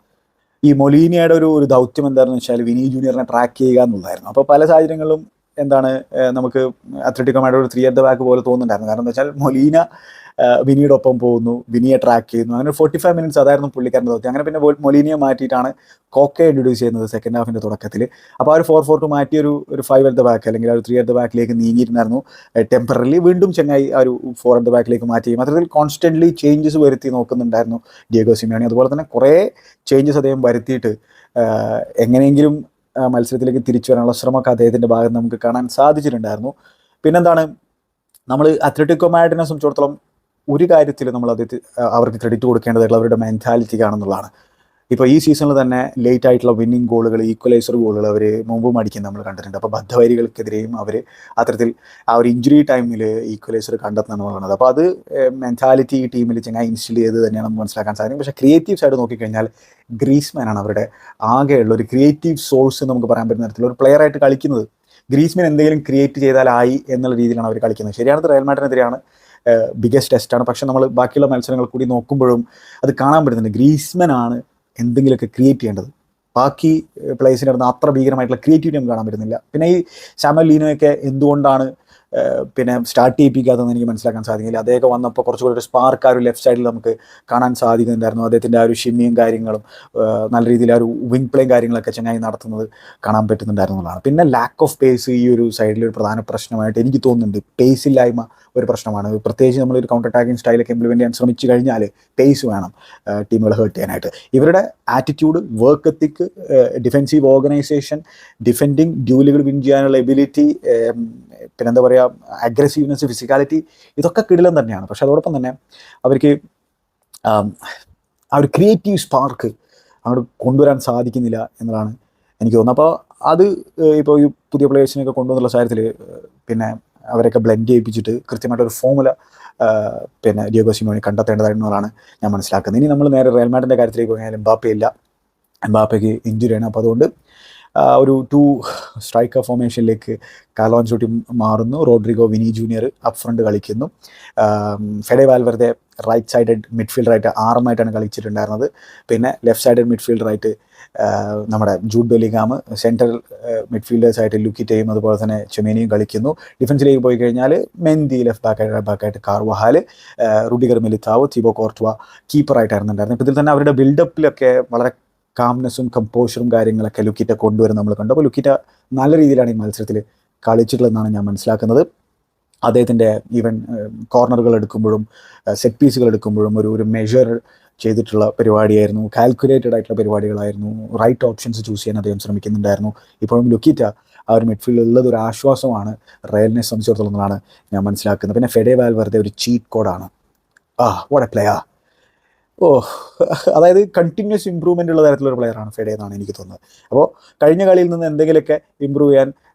ഈ മൊലീനിയയുടെ ഒരു ദൗത്യം എന്താണെന്ന് വെച്ചാൽ വിനി ജൂനിയറിനെ ട്രാക്ക് ചെയ്യുക എന്നുള്ളതായിരുന്നു. അപ്പോൾ പല സാഹചര്യങ്ങളിലും എന്താണ് നമുക്ക് അത്ലറ്റിക്കോമായിട്ട് ഒരു 3 at the back പോലെ തോന്നുന്നുണ്ടായിരുന്നു. കാരണം എന്താ വെച്ചാൽ മൊലീന വിനിയുടെ ഒപ്പം പോകുന്നു, വിനിയെ ട്രാക്ക് ചെയ്യുന്നു, അങ്ങനെ 45 minutes അതായിരുന്നു പുള്ളിക്കാരൻ്റെ ദൗത്യം. അങ്ങനെ പിന്നെ മൊലീനിയെ മാറ്റിയിട്ടാണ് കോക്കെ ഇൻട്രൊഡ്യൂസ് ചെയ്യുന്നത് സെക്കൻഡ് ഹാഫിൻ്റെ തുടക്കത്തിൽ. അപ്പോൾ ആ ഒരു 4-4-2 മാറ്റി ഒരു 5 at the back അല്ലെങ്കിൽ ആ ഒരു 3 at the back നീങ്ങിയിട്ടുണ്ടായിരുന്നു ടെമ്പററിലി. വീണ്ടും ചെങ്ങായി ആ ഒരു 4 at the back മാറ്റി അത്തരത്തിൽ കോൺസ്റ്റൻ്റ്ലി ചേഞ്ചസ് വരുത്തി നോക്കുന്നുണ്ടായിരുന്നു ഡിയേഗോ സിമിയോണി. അതുപോലെ തന്നെ കുറേ ചേഞ്ചസ് അദ്ദേഹം വരുത്തിയിട്ട് എങ്ങനെയെങ്കിലും മത്സരത്തിലേക്ക് തിരിച്ചു വരാനുള്ള ശ്രമമൊക്കെ അദ്ദേഹത്തിൻ്റെ ഭാഗത്ത് നമുക്ക് കാണാൻ സാധിച്ചിട്ടുണ്ടായിരുന്നു. പിന്നെന്താണ്, നമ്മൾ അത്ലറ്റിക്കോ മാഡ്രിഡിനെ സംബന്ധിച്ചിടത്തോളം ഒരു കാര്യത്തിൽ നമ്മൾ അവർക്ക് ക്രെഡിറ്റ് കൊടുക്കേണ്ടതായിട്ടുള്ള അവരുടെ മെൻറ്റാലിറ്റിക്കാണെന്നുള്ളതാണ്. ഇപ്പോൾ ഈ സീസണിൽ തന്നെ ലേറ്റ് ആയിട്ടുള്ള വിന്നിങ് ഗോളുകൾ, ഈക്വലൈസർ ഗോളുകൾ അവർ മുമ്പും അടിക്കുന്നത് നമ്മൾ കണ്ടിട്ടുണ്ട്. അപ്പോൾ ബദ്ധവരികൾക്കെതിരെയും അവർ അത്തരത്തിൽ ആ ഒരു ഇഞ്ചുറി ടൈമിൽ ഈക്വലൈസർ കണ്ടെത്തുന്നതാണ് പറയുന്നത്. അപ്പോൾ അത് മെൻറ്റാലിറ്റി ഈ ടീമിൽ ചെങ്ങനെ ഇൻസ്റ്റിൽ ചെയ്ത് തന്നെയാണ് നമുക്ക് മനസ്സിലാക്കാൻ സാധിക്കും. പക്ഷേ ക്രിയേറ്റീവ് സൈഡ് നോക്കിക്കഴിഞ്ഞാൽ ഗ്രീസ്മാനാണ് അവരുടെ ആകെയുള്ള ഒരു ക്രിയേറ്റീവ് സോഴ്സ് നമുക്ക് പറയാൻ പറ്റുന്ന തരത്തിലുള്ള ഒരു പ്ലെയറായിട്ട് കളിക്കുന്നത്. ഗ്രീസ്മാൻ എന്തെങ്കിലും ക്രിയേറ്റ് ചെയ്താലായി എന്നുള്ള രീതിയിലാണ് അവർ കളിക്കുന്നത്. ശരിയാണ്, റയൽ മാഡ്രിഡിനെതിരെയാണ് ബിഗസ്റ്റ് ടെസ്റ്റാണ്. പക്ഷേ നമ്മൾ ബാക്കിയുള്ള മത്സരങ്ങൾ കൂടി നോക്കുമ്പോഴും അത് കാണാൻ പറ്റുന്നുണ്ട്. ഗ്രീസ്മാനാണ് എന്തെങ്കിലുമൊക്കെ ക്രിയേറ്റ് ചെയ്യേണ്ടത്. ബാക്കി പ്ലേയേഴ്സിൻ്റെ അടുത്ത് അത്ര ഭീകരമായിട്ടുള്ള ക്രിയേറ്റിവിറ്റി നമുക്ക് കാണാൻ പറ്റുന്നില്ല. പിന്നെ ഈ സാമുവൽ ലീനോയൊക്കെ എന്തുകൊണ്ടാണ് പിന്നെ സ്റ്റാർട്ട് ചെയ്യിപ്പിക്കാത്തതെന്ന് എനിക്ക് മനസ്സിലാക്കാൻ സാധിക്കില്ല. അദ്ദേഹമൊക്കെ വന്നപ്പോൾ കുറച്ചുകൂടി ഒരു സ്പാർക്ക് ആ ഒരു ലെഫ്റ്റ് സൈഡിൽ നമുക്ക് കാണാൻ സാധിക്കുന്നുണ്ടായിരുന്നു. അദ്ദേഹത്തിൻ്റെ ആ ഒരു ഷിമ്മിയും കാര്യങ്ങളും നല്ല രീതിയിൽ ആ ഒരു വിങ് പ്ലേയും കാര്യങ്ങളൊക്കെ ചെങ്ങായി നടത്തുന്നത് കാണാൻ പറ്റുന്നുണ്ടായിരുന്നതാണ്. പിന്നെ ലാക്ക് ഓഫ് പേസ് ഈ ഒരു സൈഡിൽ ഒരു പ്രധാന പ്രശ്നമായിട്ട് എനിക്ക് തോന്നുന്നുണ്ട്. പേസ് ഇല്ലായ്മ ഒരു പ്രശ്നമാണ്. പ്രത്യേകിച്ച് നമ്മളൊരു കൗണ്ടർ അറ്റാക്കിംഗ് സ്റ്റൈലൊക്കെ ഇംപ്ലിമെൻറ്റ് ചെയ്യാൻ ശ്രമിച്ചു കഴിഞ്ഞാൽ പേസ് വേണം ടീമുകളെ ഹേർട്ട് ചെയ്യാനായിട്ട്. ഇവരുടെ ആറ്റിറ്റ്യൂഡ്, വർക്ക് എത്തിക്ക്, ഡിഫെൻസീവ് ഓർഗനൈസേഷൻ, ഡിഫെൻഡിങ്, ഡ്യൂലുകൾ വിൻ ചെയ്യാനുള്ള എബിലിറ്റി, പിന്നെന്താ പറയുക, അഗ്രസീവ്നെസ്, ഫിസിക്കാലിറ്റി, ഇതൊക്കെ കിടിലം തന്നെയാണ്. പക്ഷെ അതോടൊപ്പം തന്നെ അവർക്ക് ആ ഒരു ക്രിയേറ്റീവ് സ്പാർക്ക് അങ്ങോട്ട് കൊണ്ടുവരാൻ സാധിക്കുന്നില്ല എന്നതാണ് എനിക്ക് തോന്നുന്നത്. അപ്പോൾ അത് ഇപ്പോൾ ഈ പുതിയ പ്ലേയേഴ്സിനെയൊക്കെ കൊണ്ടുവന്നുള്ള കാര്യത്തിൽ പിന്നെ അവരൊക്കെ ബ്ലെൻഡ് ചെയ്യിപ്പിച്ചിട്ട് കൃത്യമായിട്ടൊരു ഫോമുല പിന്നെ ഡിയേഗോ സിമോണി കണ്ടെത്തേണ്ടതായിരുന്നതാണ് ഞാൻ മനസ്സിലാക്കുന്നത്. ഇനി നമ്മൾ നേരെ റയൽ മാഡ്രിഡിൻ്റെ കാര്യത്തിലേക്ക് പോയാൽ എംബാപ്പെ ഇല്ല, എംബാപ്പയ്ക്ക് ഇഞ്ചുറിയാണ്. അപ്പോൾ അതുകൊണ്ട് ഒരു 2 സ്ട്രൈക്കർ ഫോർമേഷനിലേക്ക് കാർലോ അൻചെലോട്ടി മാറുന്നു. Rodrygo, Vini Junior up front കളിക്കുന്നു. ഫെഡെ വാൽവെർദെ റൈറ്റ് സൈഡഡ് മിഡ്ഫീൽഡറായിട്ട് ആറുമായിട്ടാണ് കളിച്ചിട്ടുണ്ടായിരുന്നത്. പിന്നെ ലെഫ്റ്റ് സൈഡഡ് മിഡ്ഫീൽഡറായിട്ട് നമ്മുടെ ജൂഡ് ബെല്ലിംഗാം, സെൻട്രൽ മിഡ്ഫീൽഡേഴ്സായിട്ട് ലുക്കിറ്റയും അതുപോലെ തന്നെ ചെമേനിയും കളിക്കുന്നു. ഡിഫൻസിലേക്ക് പോയി കഴിഞ്ഞാൽ മെൻഡി ലെഫ്റ്റ് ബാക്കായിട്ട് Carvajal, Rudiger Militao, Thibaut Courtois കീപ്പറായിട്ടായിരുന്നു ഉണ്ടായിരുന്നത്. ഇപ്പോൾ ഇതിൽ തന്നെ അവരുടെ ബിൽഡപ്പിലൊക്കെ വളരെ കാംനെസ്സും കമ്പോഷറും കാര്യങ്ങളൊക്കെ ലുക്കിറ്റ കൊണ്ടുവരുന്നത് നമ്മൾ കണ്ടു. അപ്പോൾ ലുക്കിറ്റ നല്ല രീതിയിലാണ് ഈ മത്സരത്തിൽ കളിച്ചിട്ടുള്ളതെന്നാണ് ഞാൻ മനസ്സിലാക്കുന്നത്. അദ്ദേഹത്തിൻ്റെ ഈവൻ കോർണറുകൾ എടുക്കുമ്പോഴും സെറ്റ് പീസുകൾ എടുക്കുമ്പോഴും ഒരു മെഷർ ചെയ്തിട്ടുള്ള പരിപാടിയായിരുന്നു. കാൽക്കുലേറ്റഡ് ആയിട്ടുള്ള പരിപാടികളായിരുന്നു. റൈറ്റ് ഓപ്ഷൻസ് ചൂസ് ചെയ്യാൻ അദ്ദേഹം ശ്രമിക്കുന്നുണ്ടായിരുന്നു. ഇപ്പോഴും ലുക്കിറ്റ ആ ഒരു മിഡ്ഫീൽഡിൽ ഉള്ളത് ഒരു ആശ്വാസമാണ് റയലിനെ സംബന്ധിച്ചിടത്തോളം എന്നാണ് ഞാൻ മനസ്സിലാക്കുന്നത്. പിന്നെ ഫെഡെ വാൽവെർദെ ഒരു ചീറ്റ് കോഡാണ്. What A player! അതായത് കണ്ടിന്യൂസ് ഇമ്പ്രൂവ്മെൻ്റ് ഉള്ള തരത്തിലൊരു പ്ലെയറാണ് ഫെഡെ എന്നാണ് എനിക്ക് തോന്നുന്നത്. അപ്പോൾ കഴിഞ്ഞ കളിയിൽ നിന്ന് എന്തെങ്കിലുമൊക്കെ ഇമ്പ്രൂവ് ചെയ്യാൻ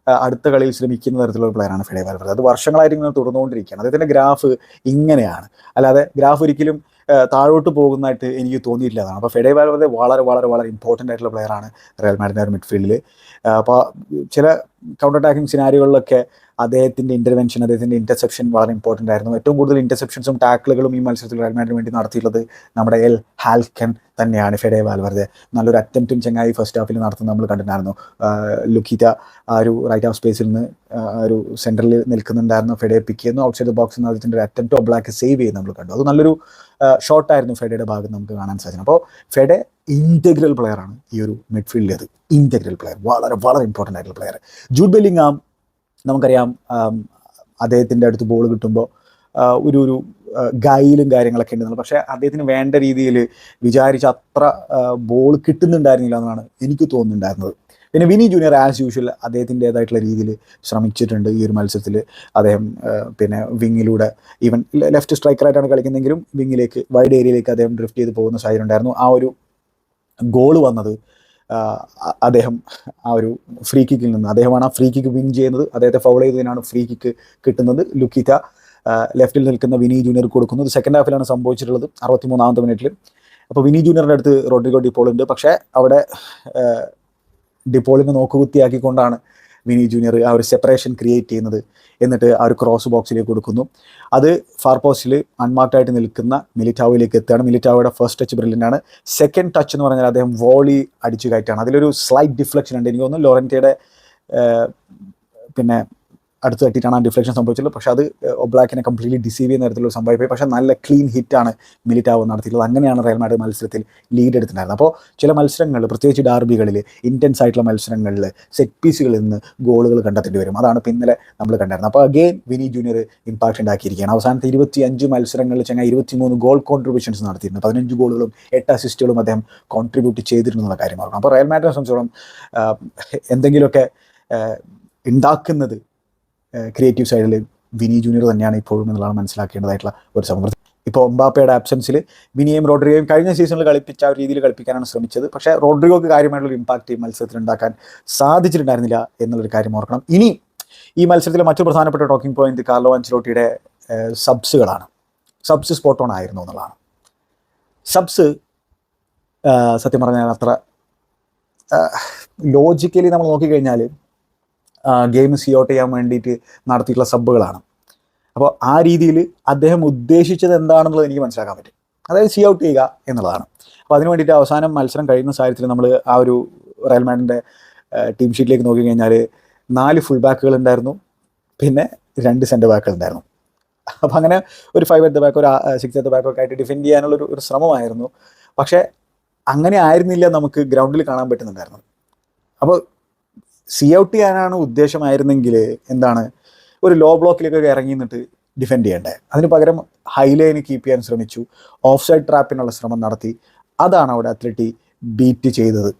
അടുത്ത കളിയിൽ ശ്രമിക്കുന്ന തരത്തിലുള്ള പ്ലെയറാണ് ഫെഡെ വാൽവേർദെ. അത് വർഷങ്ങളായിട്ട് ഇങ്ങനെ തുടർന്നുകൊണ്ടിരിക്കുകയാണ്. അദ്ദേഹത്തിൻ്റെ ഗ്രാഫ് ഇങ്ങനെയാണ്, അല്ലാതെ ഗ്രാഫ് ഒരിക്കലും താഴോട്ട് പോകുന്നതായിട്ട് എനിക്ക് തോന്നിയിട്ടില്ല. അപ്പോൾ ഫെഡെ വാൽവേർദെ വളരെ വളരെ വളരെ ഇമ്പോർട്ടൻ്റ് ആയിട്ടുള്ള പ്ലെയറാണ് റയൽ മാഡ്രിഡിൻ്റെ ഒരു മിഡ്ഫീൽഡിൽ. അപ്പോൾ ചില കൗണ്ടർ അറ്റാക്കിംഗ് സിനാരികളിലൊക്കെ അദ്ദേഹത്തിൻ്റെ ഇൻ്റർവെൻഷൻ, അദ്ദേഹത്തിൻ്റെ ഇൻ്റർസെപ്ഷൻ വളരെ ഇമ്പോർട്ടൻ്റ് ആയിരുന്നു. ഏറ്റവും കൂടുതൽ ഇൻ്റർസെപ്ഷൻസും ടാക്കിളുകളും ഈ മത്സരത്തിൽ റയൽ മാഡ്രിഡിന് വേണ്ടി നടത്തിയിട്ടുള്ളത് നമ്മുടെ എൽ ഹാൽക്കൻ തന്നെയാണ്. ഫെഡെ വാൽവേർദെ നല്ലൊരു അറ്റംപ്റ്റും ചങ്ങായി ഫസ്റ്റ് ഹാഫിൽ നടത്തുന്നത് നമ്മൾ കണ്ടിട്ടുണ്ടായിരുന്നു. ലുക്കിറ്റ ആ ഒരു റൈറ്റ് ഹാഫ് സ്പേസിൽ നിന്ന് ഒരു സെൻറ്ററിൽ നിൽക്കുന്നുണ്ടായിരുന്നു, ഫെഡെ പിക്ക് ചെയ്യുന്നു, ഔട്ട്സൈഡ് ദ ബോക്സിൽ നിന്ന് അതിൻ്റെ ഒരു അറ്റംപ്റ്റ് ഒബ്ലാക്ക് സേവ് ചെയ്യുന്നത് നമ്മൾ കണ്ടു. അത് നല്ലൊരു ഷോട്ടായിരുന്നു ഫെഡയുടെ ഭാഗത്ത് നമുക്ക് കാണാൻ സാധിക്കും. അപ്പോൾ ഫെഡെ ഇൻറ്റഗ്രൽ പ്ലെയറാണ് ഈ ഒരു മിഡ്ഫീൽഡിൽ. അത് ഇൻറ്റഗ്രൽ പ്ലെയർ, വളരെ വളരെ ഇമ്പോർട്ടൻ്റ് ആയിട്ടുള്ള പ്ലെയർ. ജൂഡ് ബെല്ലിംഗാം നമുക്കറിയാം, അദ്ദേഹത്തിൻ്റെ അടുത്ത് ബോൾ കിട്ടുമ്പോൾ ഒരു ഗൈലും കാര്യങ്ങളൊക്കെ ഉണ്ടെന്നുള്ളത്, പക്ഷേ അദ്ദേഹത്തിന് വേണ്ട രീതിയിൽ വിചാരിച്ച അത്ര ബോൾ കിട്ടുന്നുണ്ടായിരുന്നില്ല എന്നാണ് എനിക്ക് തോന്നുന്നുണ്ടായിരുന്നത്. പിന്നെ വിനി ജൂനിയർ ആസ് യൂഷ്വൽ അദ്ദേഹത്തിൻ്റേതായിട്ടുള്ള രീതിയിൽ ശ്രമിച്ചിട്ടുണ്ട് ഈ ഒരു മത്സരത്തിൽ. അദ്ദേഹം പിന്നെ വിങ്ങിലൂടെ, ഈവൻ ലെഫ്റ്റ് സ്ട്രൈക്കറായിട്ടാണ് കളിക്കുന്നതെങ്കിലും വിങ്ങിലേക്ക് വൈഡ് ഏരിയയിലേക്ക് അദ്ദേഹം ഡ്രിഫ്റ്റ് ചെയ്ത് പോകുന്ന സാഹചര്യം ഉണ്ടായിരുന്നു. ആ ഒരു ഗോൾ വന്നത് അദ്ദേഹം ആ ഒരു ഫ്രീ കിക്കിൽ നിന്ന്, അദ്ദേഹമാണ് ആ ഫ്രീ കിക്ക് വിൻ ചെയ്യുന്നത്, അദ്ദേഹത്തെ ഫൗൾ ചെയ്തതിനാണ് ഫ്രീ കിക്ക് കിട്ടുന്നത്. ലുക്കിറ്റ ലെഫ്റ്റിൽ നിൽക്കുന്ന വിനി ജൂനിയർ കൊടുക്കുന്നത് സെക്കൻഡ് ഹാഫിലാണ് സംഭവിച്ചിട്ടുള്ളത്, 63ാമത്തെ മിനിറ്റിൽ. അപ്പോൾ വിനി ജൂനിയറിൻ്റെ അടുത്ത് റോഡ്രിഗോ ഡിപോൾ ഉണ്ട്, പക്ഷേ അവിടെ ഡിപോളിനെ നോക്കുകുത്തിയാക്കിക്കൊണ്ടാണ് വിനി ജൂനിയർ ആ ഒരു സെപ്പറേഷൻ ക്രിയേറ്റ് ചെയ്യുന്നത്. എന്നിട്ട് ആ ഒരു ക്രോസ് ബോക്സിലേക്ക് കൊടുക്കുന്നു. അത് ഫാർ പോസ്റ്റിൽ അൺമാർക്ഡ് നിൽക്കുന്ന മിലിറ്റാവിലേക്ക് എത്തുകയാണ്. മിലിറ്റാവയുടെ ഫസ്റ്റ് ടച്ച് ബ്രില്യൻ്റ് ആണ്. സെക്കൻഡ് ടച്ച് എന്ന് പറഞ്ഞാൽ അദ്ദേഹം വോളി അടിച്ചു കയറ്റാണ്. അതിലൊരു സ്ലൈറ്റ് ഡിഫ്ലക്ഷൻ ഉണ്ട്. എനിക്ക് തോന്നുന്നു ലോറൻറ്റയുടെ പിന്നെ അടുത്ത് തട്ടിയിട്ടാണ് ആ ഡിഫ്ലക്ഷൻ സംഭവിച്ചിട്ടുള്ളത്. പക്ഷേ അത് ഒബ്ലാക്കിനെ കംപ്ലീറ്റ്ലി ഡിസീവ് ചെയ്യുന്ന തരത്തിലുള്ള സംഭവിപ്പോയി. പക്ഷേ നല്ല ക്ലീൻ ഹിറ്റാണ് മിലിറ്റാവോ നടത്തിയിട്ടുള്ളത്. അങ്ങനെയാണ് റയൽ മാഡ്രിഡ് മത്സരത്തിൽ ലീഡ് എടുത്തിട്ടുണ്ടായിരുന്നത്. അപ്പോൾ ചില മത്സരങ്ങളിൽ, പ്രത്യേകിച്ച് ഡാർബികളിൽ, ഇൻറ്റൻസ് ആയിട്ടുള്ള മത്സരങ്ങളിൽ സെറ്റ് പീസുകളിൽ നിന്ന് ഗോളുകൾ കണ്ടെത്തേണ്ടി വരും. അതാണ് ഇന്നലെ നമ്മൾ കണ്ടായിരുന്നത്. അപ്പോൾ അഗെയിൻ വിനി ജൂനിയർ ഇമ്പാക്റ്റ് ഉണ്ടാക്കിയിരിക്കുകയാണ്. അവസാനത്തെ 25 മത്സരങ്ങളിൽ 23 ഗോൾ കോൺട്രിബ്യൂഷൻസ് നടത്തിയിട്ടുണ്ട്. 15 ഗോളുകളും 8 അസിസ്റ്റുകളും അദ്ദേഹം കോൺട്രിബ്യൂട്ട് ചെയ്തിട്ടുണ്ടെന്നുള്ള കാര്യം ഓർക്കണം. അപ്പോൾ റയൽ മാഡ്രിഡിനെ സംബന്ധിച്ചോളം എന്തെങ്കിലുമൊക്കെ ഉണ്ടാക്കുന്നത് ക്രിയേറ്റീവ് സൈഡിൽ വിനി ജൂനിയർ തന്നെയാണ് ഇപ്പോഴും എന്നുള്ളതാണ് മനസ്സിലാക്കേണ്ടതായിട്ടുള്ള ഒരു സംഭവം. ഇപ്പോൾ എംബാപ്പയുടെ ആബ്സെൻസിൽ വിനിയും റോഡ്രിഗോയും കഴിഞ്ഞ സീസണിൽ കളിപ്പിച്ച ആ ഒരു രീതിയിൽ കളിപ്പിക്കാനാണ് ശ്രമിച്ചത്. പക്ഷേ റോഡ്രിഗോക്ക് കാര്യമായിട്ടുള്ള ഇമ്പാക്റ്റ് ഈ മത്സരത്തിൽ ഉണ്ടാക്കാൻ സാധിച്ചിട്ടുണ്ടായിരുന്നില്ല എന്നുള്ളൊരു കാര്യം ഓർക്കണം. ഇനി ഈ മത്സരത്തിലെ മറ്റൊരു പ്രധാനപ്പെട്ട ടോക്കിംഗ് പോയിന്റ് കാർലോ അൻചെലോട്ടിയുടെ സബ്സുകളാണ്. സബ്സ് സ്പോട്ട് ഓൺ ആയിരുന്നു എന്നുള്ളതാണ്. സബ്സ് സത്യം പറഞ്ഞാൽ അത്ര ലോജിക്കലി നമ്മൾ നോക്കിക്കഴിഞ്ഞാൽ ഗെയിം സി ഔട്ട് ചെയ്യാൻ വേണ്ടിയിട്ട് നടത്തിയിട്ടുള്ള സബ്ബുകളാണ്. അപ്പോൾ ആ രീതിയിൽ അദ്ദേഹം ഉദ്ദേശിച്ചത് എന്താണെന്നുള്ളത് എനിക്ക് മനസ്സിലാക്കാൻ പറ്റും. അതായത് സി ഔട്ട് ചെയ്യുക എന്നുള്ളതാണ്. അപ്പോൾ അതിന് വേണ്ടിയിട്ട് അവസാനം മത്സരം കഴിയുന്ന സാഹചര്യത്തിൽ നമ്മൾ ആ ഒരു റയൽ മാഡ്രിഡിൻ്റെ ടീം ഷീറ്റിലേക്ക് നോക്കിക്കഴിഞ്ഞാൽ 4 ഫുൾ ബാക്കുകൾ ഉണ്ടായിരുന്നു, പിന്നെ 2 സെൻറ്റർ ബാക്കുകൾ ഉണ്ടായിരുന്നു. അപ്പോൾ അങ്ങനെ ഒരു 5 അറ്റ് ദ ബാക്ക്, ഒരു 6 അറ്റ് ദ ബാക്കൊക്കെ ആയിട്ട് ഡിഫെൻഡ് ചെയ്യാനുള്ളൊരു ശ്രമമായിരുന്നു. പക്ഷേ അങ്ങനെ ആയിരുന്നില്ല നമുക്ക് ഗ്രൗണ്ടിൽ കാണാൻ പറ്റുന്നുണ്ടായിരുന്നത്. അപ്പോൾ സി ഔട്ട് ചെയ്യാനാണ് ഉദ്ദേശമായിരുന്നെങ്കിൽ എന്താണ്, ഒരു ലോ ബ്ലോക്കിലേക്കൊക്കെ ഇറങ്ങി നിന്നിട്ട് ഡിഫെൻഡ് ചെയ്യേണ്ടത്. അതിന് പകരം ഹൈലൈന് കീപ്പ് ചെയ്യാൻ ശ്രമിച്ചു, ഓഫ് സൈഡ് ട്രാപ്പിനുള്ള ശ്രമം നടത്തി. അതാണ് അവിടെ അത്ലറ്റി ബീറ്റ് ചെയ്തത്.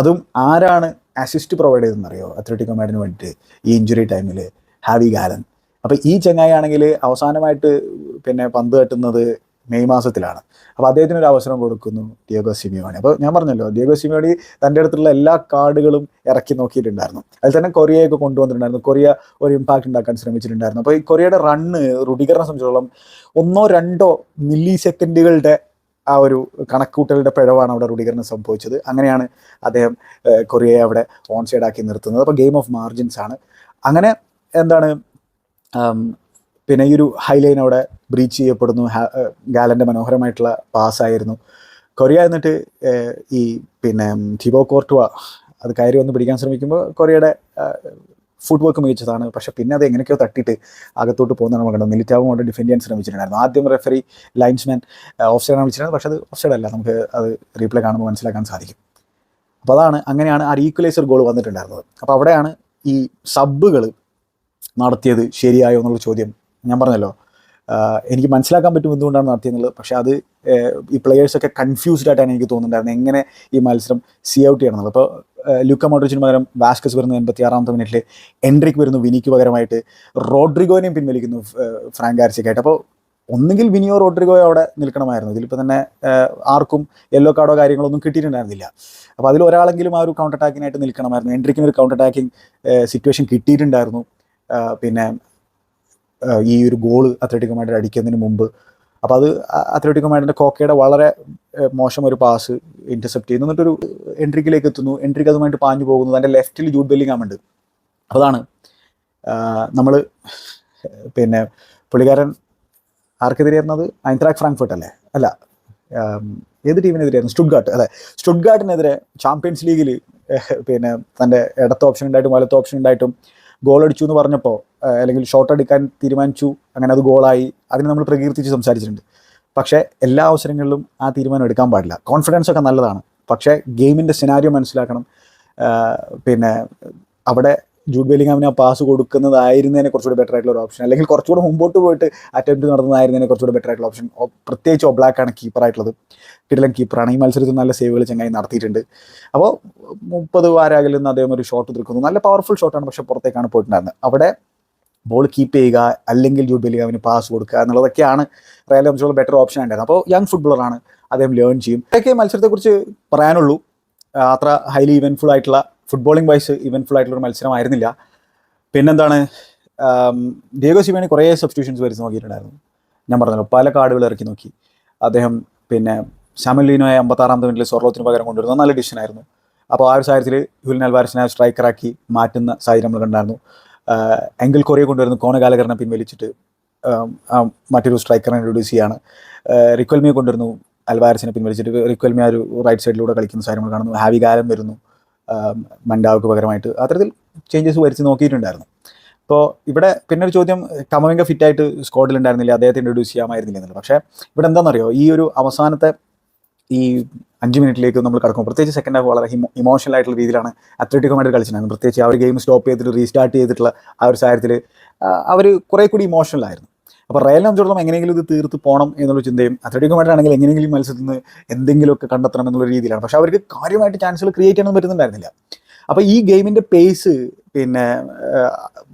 അതും ആരാണ് അസിസ്റ്റ് പ്രൊവൈഡ് ചെയ്തതെന്നറിയോ അത്ലറ്റിക്കോ മാഡ്രിഡിന് വേണ്ടിയിട്ട് ഈ ഇഞ്ചുറി ടൈമിൽ? Harvey gallon. അപ്പോൾ ഈ ചങ്ങായി ആണെങ്കിൽ അവസാനമായിട്ട് പിന്നെ പന്ത് തട്ടുന്നത് മെയ് മാസത്തിലാണ്. അപ്പോൾ അദ്ദേഹത്തിനൊരു അവസരം കൊടുക്കുന്നു ഡിയേഗോ സിമിയോണി. അപ്പോൾ ഞാൻ പറഞ്ഞല്ലോ, ഡിയേഗോ സിമിയോണി തൻ്റെ അടുത്തുള്ള എല്ലാ കാർഡുകളും ഇറക്കി നോക്കിയിട്ടുണ്ടായിരുന്നു. അതിൽ തന്നെ കൊറിയയൊക്കെ കൊണ്ടുവന്നിട്ടുണ്ടായിരുന്നു. കൊറിയ ഒരു ഇമ്പാക്റ്റ് ഉണ്ടാക്കാൻ ശ്രമിച്ചിട്ടുണ്ടായിരുന്നു. അപ്പോൾ ഈ കൊറിയയുടെ റണ്ണ് റുഡിഗറിനെ സംബന്ധിച്ചോളം 1-2 മില്ലി സെക്കൻഡുകളുടെ ആ ഒരു കണക്കൂട്ടലുടെ പിഴവാണ് അവിടെ റുഡിഗറിന് സംഭവിച്ചത്. അങ്ങനെയാണ് അദ്ദേഹം കൊറിയയെ അവിടെ ഓൺ സൈഡാക്കി നിർത്തുന്നത്. അപ്പോൾ ഗെയിം ഓഫ് മാർജിൻസ് ആണ്. അങ്ങനെ എന്താണ്, പിന്നെ ഈ ഒരു ഹൈലൈൻ അവിടെ ബ്രീച്ച് ചെയ്യപ്പെടുന്നു. ഗാലൻ്റെ മനോഹരമായിട്ടുള്ള പാസ്സായിരുന്നു. കൊറിയ എന്നിട്ട് ഈ പിന്നെ തിബോ കോർട്ടുവ അത് കയറി വന്ന് പിടിക്കാൻ ശ്രമിക്കുമ്പോൾ കൊറിയയുടെ ഫുട് വർക്ക് മികച്ചതാണ്. പക്ഷേ പിന്നെ അത് എങ്ങനെയൊക്കെയോ തട്ടിയിട്ട് അകത്തോട്ട് പോകുന്നതാണ് നമ്മൾ കണ്ടത്. മിലിറ്റാവും അവിടെ ഡിഫെൻഡ് ചെയ്യാൻ ശ്രമിച്ചിട്ടുണ്ടായിരുന്നു. ആദ്യം റെഫറി ലൈൻസ്മാൻ ഓഫ് സൈഡാണ് വിളിച്ചിരുന്നത്, പക്ഷേ അത് ഓഫ് സൈഡ് അല്ല, നമുക്ക് അത് റീപ്ലേ കാണുമ്പോൾ മനസ്സിലാക്കാൻ സാധിക്കും. അപ്പോൾ അതാണ്, അങ്ങനെയാണ് ആ ഈക്വലൈസർ ഗോൾ വന്നിട്ടുണ്ടായിരുന്നത്. അപ്പോൾ അവിടെയാണ് ഈ സബ്ബുകൾ നടത്തിയത് ശരിയായോ എന്നുള്ള ചോദ്യം. ഞാൻ പറഞ്ഞല്ലോ, എനിക്ക് മനസ്സിലാക്കാൻ പറ്റും എന്തുകൊണ്ടാണ് നടത്തിയെന്നുള്ളത്. പക്ഷേ അത് ഈ പ്ലെയേഴ്സൊക്കെ കൺഫ്യൂസ്ഡ് ആയിട്ടാണ് എനിക്ക് തോന്നുന്നുണ്ടായിരുന്നത് എങ്ങനെ ഈ മത്സരം സി ഔട്ട് ചെയ്യണം എന്നുള്ളത്. അപ്പോൾ ലൂക്ക മോഡ്രിച്ചിന് പകരം വാസ്കസ് വരുന്നു 86ാമത്തെ മിനിറ്റിൽ, എൻട്രിക്ക് വരുന്നു വിനിക്ക് പകരമായിട്ട്, റോഡ്രിഗോനെയും പിൻവലിക്കുന്നു ഫ്രാങ്ക് ഗാർസിയക്കായിട്ട്. അപ്പോൾ ഒന്നുകിൽ വിനിയോ റോഡ്രിഗോയോ അവിടെ നിൽക്കണമായിരുന്നു. ഇതിലിപ്പോൾ തന്നെ ആർക്കും യെല്ലോ കാർഡോ കാര്യങ്ങളൊന്നും കിട്ടിയിട്ടുണ്ടായിരുന്നില്ല. അപ്പോൾ അതിൽ ഒരാളെങ്കിലും ആ ഒരു കൗണ്ടർ അറ്റാക്കിനായിട്ട് നിൽക്കണമായിരുന്നു. എൻട്രിക്കിന് ഒരു കൗണ്ടർ അറ്റാക്കിംഗ് സിറ്റുവേഷൻ കിട്ടിയിട്ടുണ്ടായിരുന്നു. പിന്നെ ഈ ഒരു ഗോള് അത്ലറ്റിക്കോ മാഡ്രിഡ് അടിക്കുന്നതിന് മുമ്പ്. അപ്പോൾ അത് അത്ലറ്റിക്കോ മാഡ്രിഡിൻ്റെ കോക്കയുടെ വളരെ മോശം ഒരു പാസ് ഇൻ്റർസെപ്റ്റ് ചെയ്യുന്നു. എന്നിട്ടൊരു എൻട്രിക്കിലേക്ക് എത്തുന്നു. എൻട്രിക്ക് അതുമായിട്ട് പാഞ്ഞു പോകുന്നു. അതിൻ്റെ ലെഫ്റ്റിൽ ജൂഡ് ബെല്ലിംഗാം ഉണ്ട്. അതാണ് നമ്മൾ പിന്നെ പുള്ളിക്കാരൻ ആർക്കെതിരെയായിരുന്നത്? ഐൻട്രാക്ട് ഫ്രാങ്ക്ഫർട്ട് അല്ലേ? അല്ല, ഏത് ടീമിനെതിരെയായിരുന്നു? സ്റ്റുട്ട്ഗാർട്ട്. അതെ, സ്റ്റുട്ട്ഗാർട്ടിനെതിരെ ചാമ്പ്യൻസ് ലീഗിൽ പിന്നെ തൻ്റെ ഇടത്ത ഓപ്ഷൻ ഉണ്ടായിട്ടും വലത്ത ഓപ്ഷൻ ഉണ്ടായിട്ടും ഗോൾ അടിച്ചു എന്ന് പറഞ്ഞപ്പോൾ, അല്ലെങ്കിൽ ഷോട്ട് അടിക്കാൻ തീരുമാനിച്ചു, അങ്ങനെ അത് ഗോളായി, അതിന് നമ്മൾ പ്രകീർത്തിച്ച് സംസാരിച്ചിട്ടുണ്ട്. പക്ഷേ എല്ലാ അവസരങ്ങളിലും ആ തീരുമാനം എടുക്കാൻ പാടില്ല. കോൺഫിഡൻസ് ഒക്കെ നല്ലതാണ്, പക്ഷേ ഗെയിമിൻ്റെ സിനാരിയോ മനസ്സിലാക്കണം. പിന്നെ അവിടെ ജൂഡ് ബെല്ലിംഗാമിന് ആ പാസ് കൊടുക്കുന്നതായിരുന്നതിനെ കുറച്ചുകൂടി ബെറ്റർ ആയിട്ടുള്ള ഒരു ഓപ്ഷൻ, അല്ലെങ്കിൽ കുറച്ചുകൂടെ മുമ്പോട്ട് പോയിട്ട് അറ്റംപ്റ്റ് നടന്നതായിരുന്നതിനെ കുറച്ചുകൂടി ബെറ്റർ ആയിട്ടുള്ള ഓപ്ഷൻ. പ്രത്യേകിച്ച് ഒബ്ലാക്കാണ് കീപ്പറായിട്ടുള്ളത്. കിടിലൻ കീപ്പറാണ്. ഈ മത്സരത്തിൽ നല്ല സേവുകൾ ചങ്ങായി നടത്തിയിട്ടുണ്ട്. അപ്പോൾ 30 വാരാകിൽ നിന്ന് അദ്ദേഹം ഒരു ഷോട്ട് തീർക്കുന്നു. നല്ല പവർഫുൾ ഷോട്ടാണ്, പക്ഷേ പുറത്തേക്കാണ് പോയിട്ടുണ്ടായിരുന്നത്. അവിടെ ബോൾ കീപ്പ് ചെയ്യുക, അല്ലെങ്കിൽ ജൂഡ് ബെല്ലിംഗാമിന് പാസ് കൊടുക്കുക എന്നുള്ളതൊക്കെയാണ് റയൽ മാഡ്രിഡിലുള്ള ബെറ്റർ ഓപ്ഷൻ ഉണ്ടായിരുന്നത്. അപ്പോൾ യങ് ഫുട്ബോളറാണ്, അദ്ദേഹം ലേൺ ചെയ്യും. ഇതൊക്കെ മത്സരത്തെക്കുറിച്ച് പറയാനുള്ളൂ. അത്ര ഹൈലി ഇവൻറ്റ്ഫുൾ ആയിട്ടുള്ള, ഫുട്ബോളിംഗ് വൈസ് ഇവൻറ്റ്ഫുൾ ആയിട്ടുള്ളൊരു മത്സരമായിരുന്നില്ല. പിന്നെന്താണ്, ഡിയേഗോ സിമേണി കുറേ സബ്സ്റ്റിറ്റ്യൂഷൻസ് വരുത്തി നോക്കിയിട്ടുണ്ടായിരുന്നു. ഞാൻ പറഞ്ഞല്ലോ, പല കാർഡുകൾ ഇറക്കി നോക്കി അദ്ദേഹം. പിന്നെ സാമുൽ ലീനോയെ 56ാമത്തെ മിനിറ്റിൽ സൊർലോത്തിന് പകരം കൊണ്ടുവരുന്ന നല്ല ഡിസിഷനായിരുന്നു. അപ്പോൾ ആ ഒരു സാഹചര്യത്തിൽ ഹ്യൂലിൻ അൽവാരസിനെ സ്ട്രൈക്കറാക്കി മാറ്റുന്ന സാഹചര്യം നമ്മൾ കണ്ടായിരുന്നു. എങ്കിൽ കൊറിയെ കൊണ്ടുവരുന്നു, കോണ ഗാലഗറിനെ പിൻവലിച്ചിട്ട് മറ്റൊരു സ്ട്രൈക്കറിനെ ഇൻട്രൊഡ്യൂസ് ചെയ്യാണ്. റിക്വൽമിയെ കൊണ്ടുവരുന്നു, അൽവാരസിനെ പിൻവലിച്ചിട്ട് റിക്വൽമി ആ ഒരു റൈറ്റ് സൈഡിലൂടെ കളിക്കുന്ന സാഹചര്യം നമ്മൾ കാണുന്നു. ഹാവി ഗാലം വരുന്നു മൻഡാവ്ക്ക് പകരമായിട്ട്. അത്തരത്തിൽ ചേഞ്ചസ് വരുത്തി നോക്കിയിട്ടുണ്ടായിരുന്നു. അപ്പോൾ ഇവിടെ പിന്നെ ഒരു ചോദ്യം, കമവിംഗ ഫിറ്റായിട്ട് സ്ക്വാഡിലുണ്ടായിരുന്നില്ല, അദ്ദേഹത്തെ ഇൻട്രൊഡ്യൂസ് ചെയ്യാമായിരുന്നില്ല എന്നുള്ളത്. പക്ഷേ ഇവിടെ എന്താണെന്നറിയോ, ഈ ഒരു അവസാനത്തെ ഈ 5 മിനിറ്റിലേക്ക് നമ്മൾ കടക്കും. പ്രത്യേകിച്ച് സെക്കൻഡ് ഹാഫ് വളരെ ഇമോഷണൽ ആയിട്ടുള്ള രീതിയിലാണ് അത്ലറ്റിക്കോ മാഡ്രിഡ് കളിച്ചിട്ടുണ്ടായിരുന്നു. പ്രത്യേകിച്ച് ആ ഒരു ഗെയിം സ്റ്റോപ്പ് ചെയ്തിട്ട് റീസ്റ്റാർട്ട് ചെയ്തിട്ടുള്ള ആ ഒരു സാഹചര്യത്തിൽ അവർ കുറേ കൂടി ഇമോഷണലായിരുന്നു. അപ്പോൾ റയലിനെ സംബന്ധിച്ചിടത്തോളം എങ്ങനെയെങ്കിലും ഇത് തീർത്ത് പോകണം എന്നുള്ള ചിന്തയും, അത്ലറ്റിക്കോ മാഡ്രിഡ് ആണെങ്കിൽ എങ്ങനെയെങ്കിലും മത്സരത്തിൽ നിന്ന് എന്തെങ്കിലുമൊക്കെ കണ്ടെത്തണം എന്നുള്ള രീതിയിലാണ്. പക്ഷേ അവർക്ക് കാര്യമായിട്ട് ചാൻസുകൾ ക്രിയേറ്റ് ചെയ്യാനൊന്നും പറ്റുന്നുണ്ടായിരുന്നില്ല. അപ്പോൾ ഈ ഗെയിമിൻ്റെ പേസ് പിന്നെ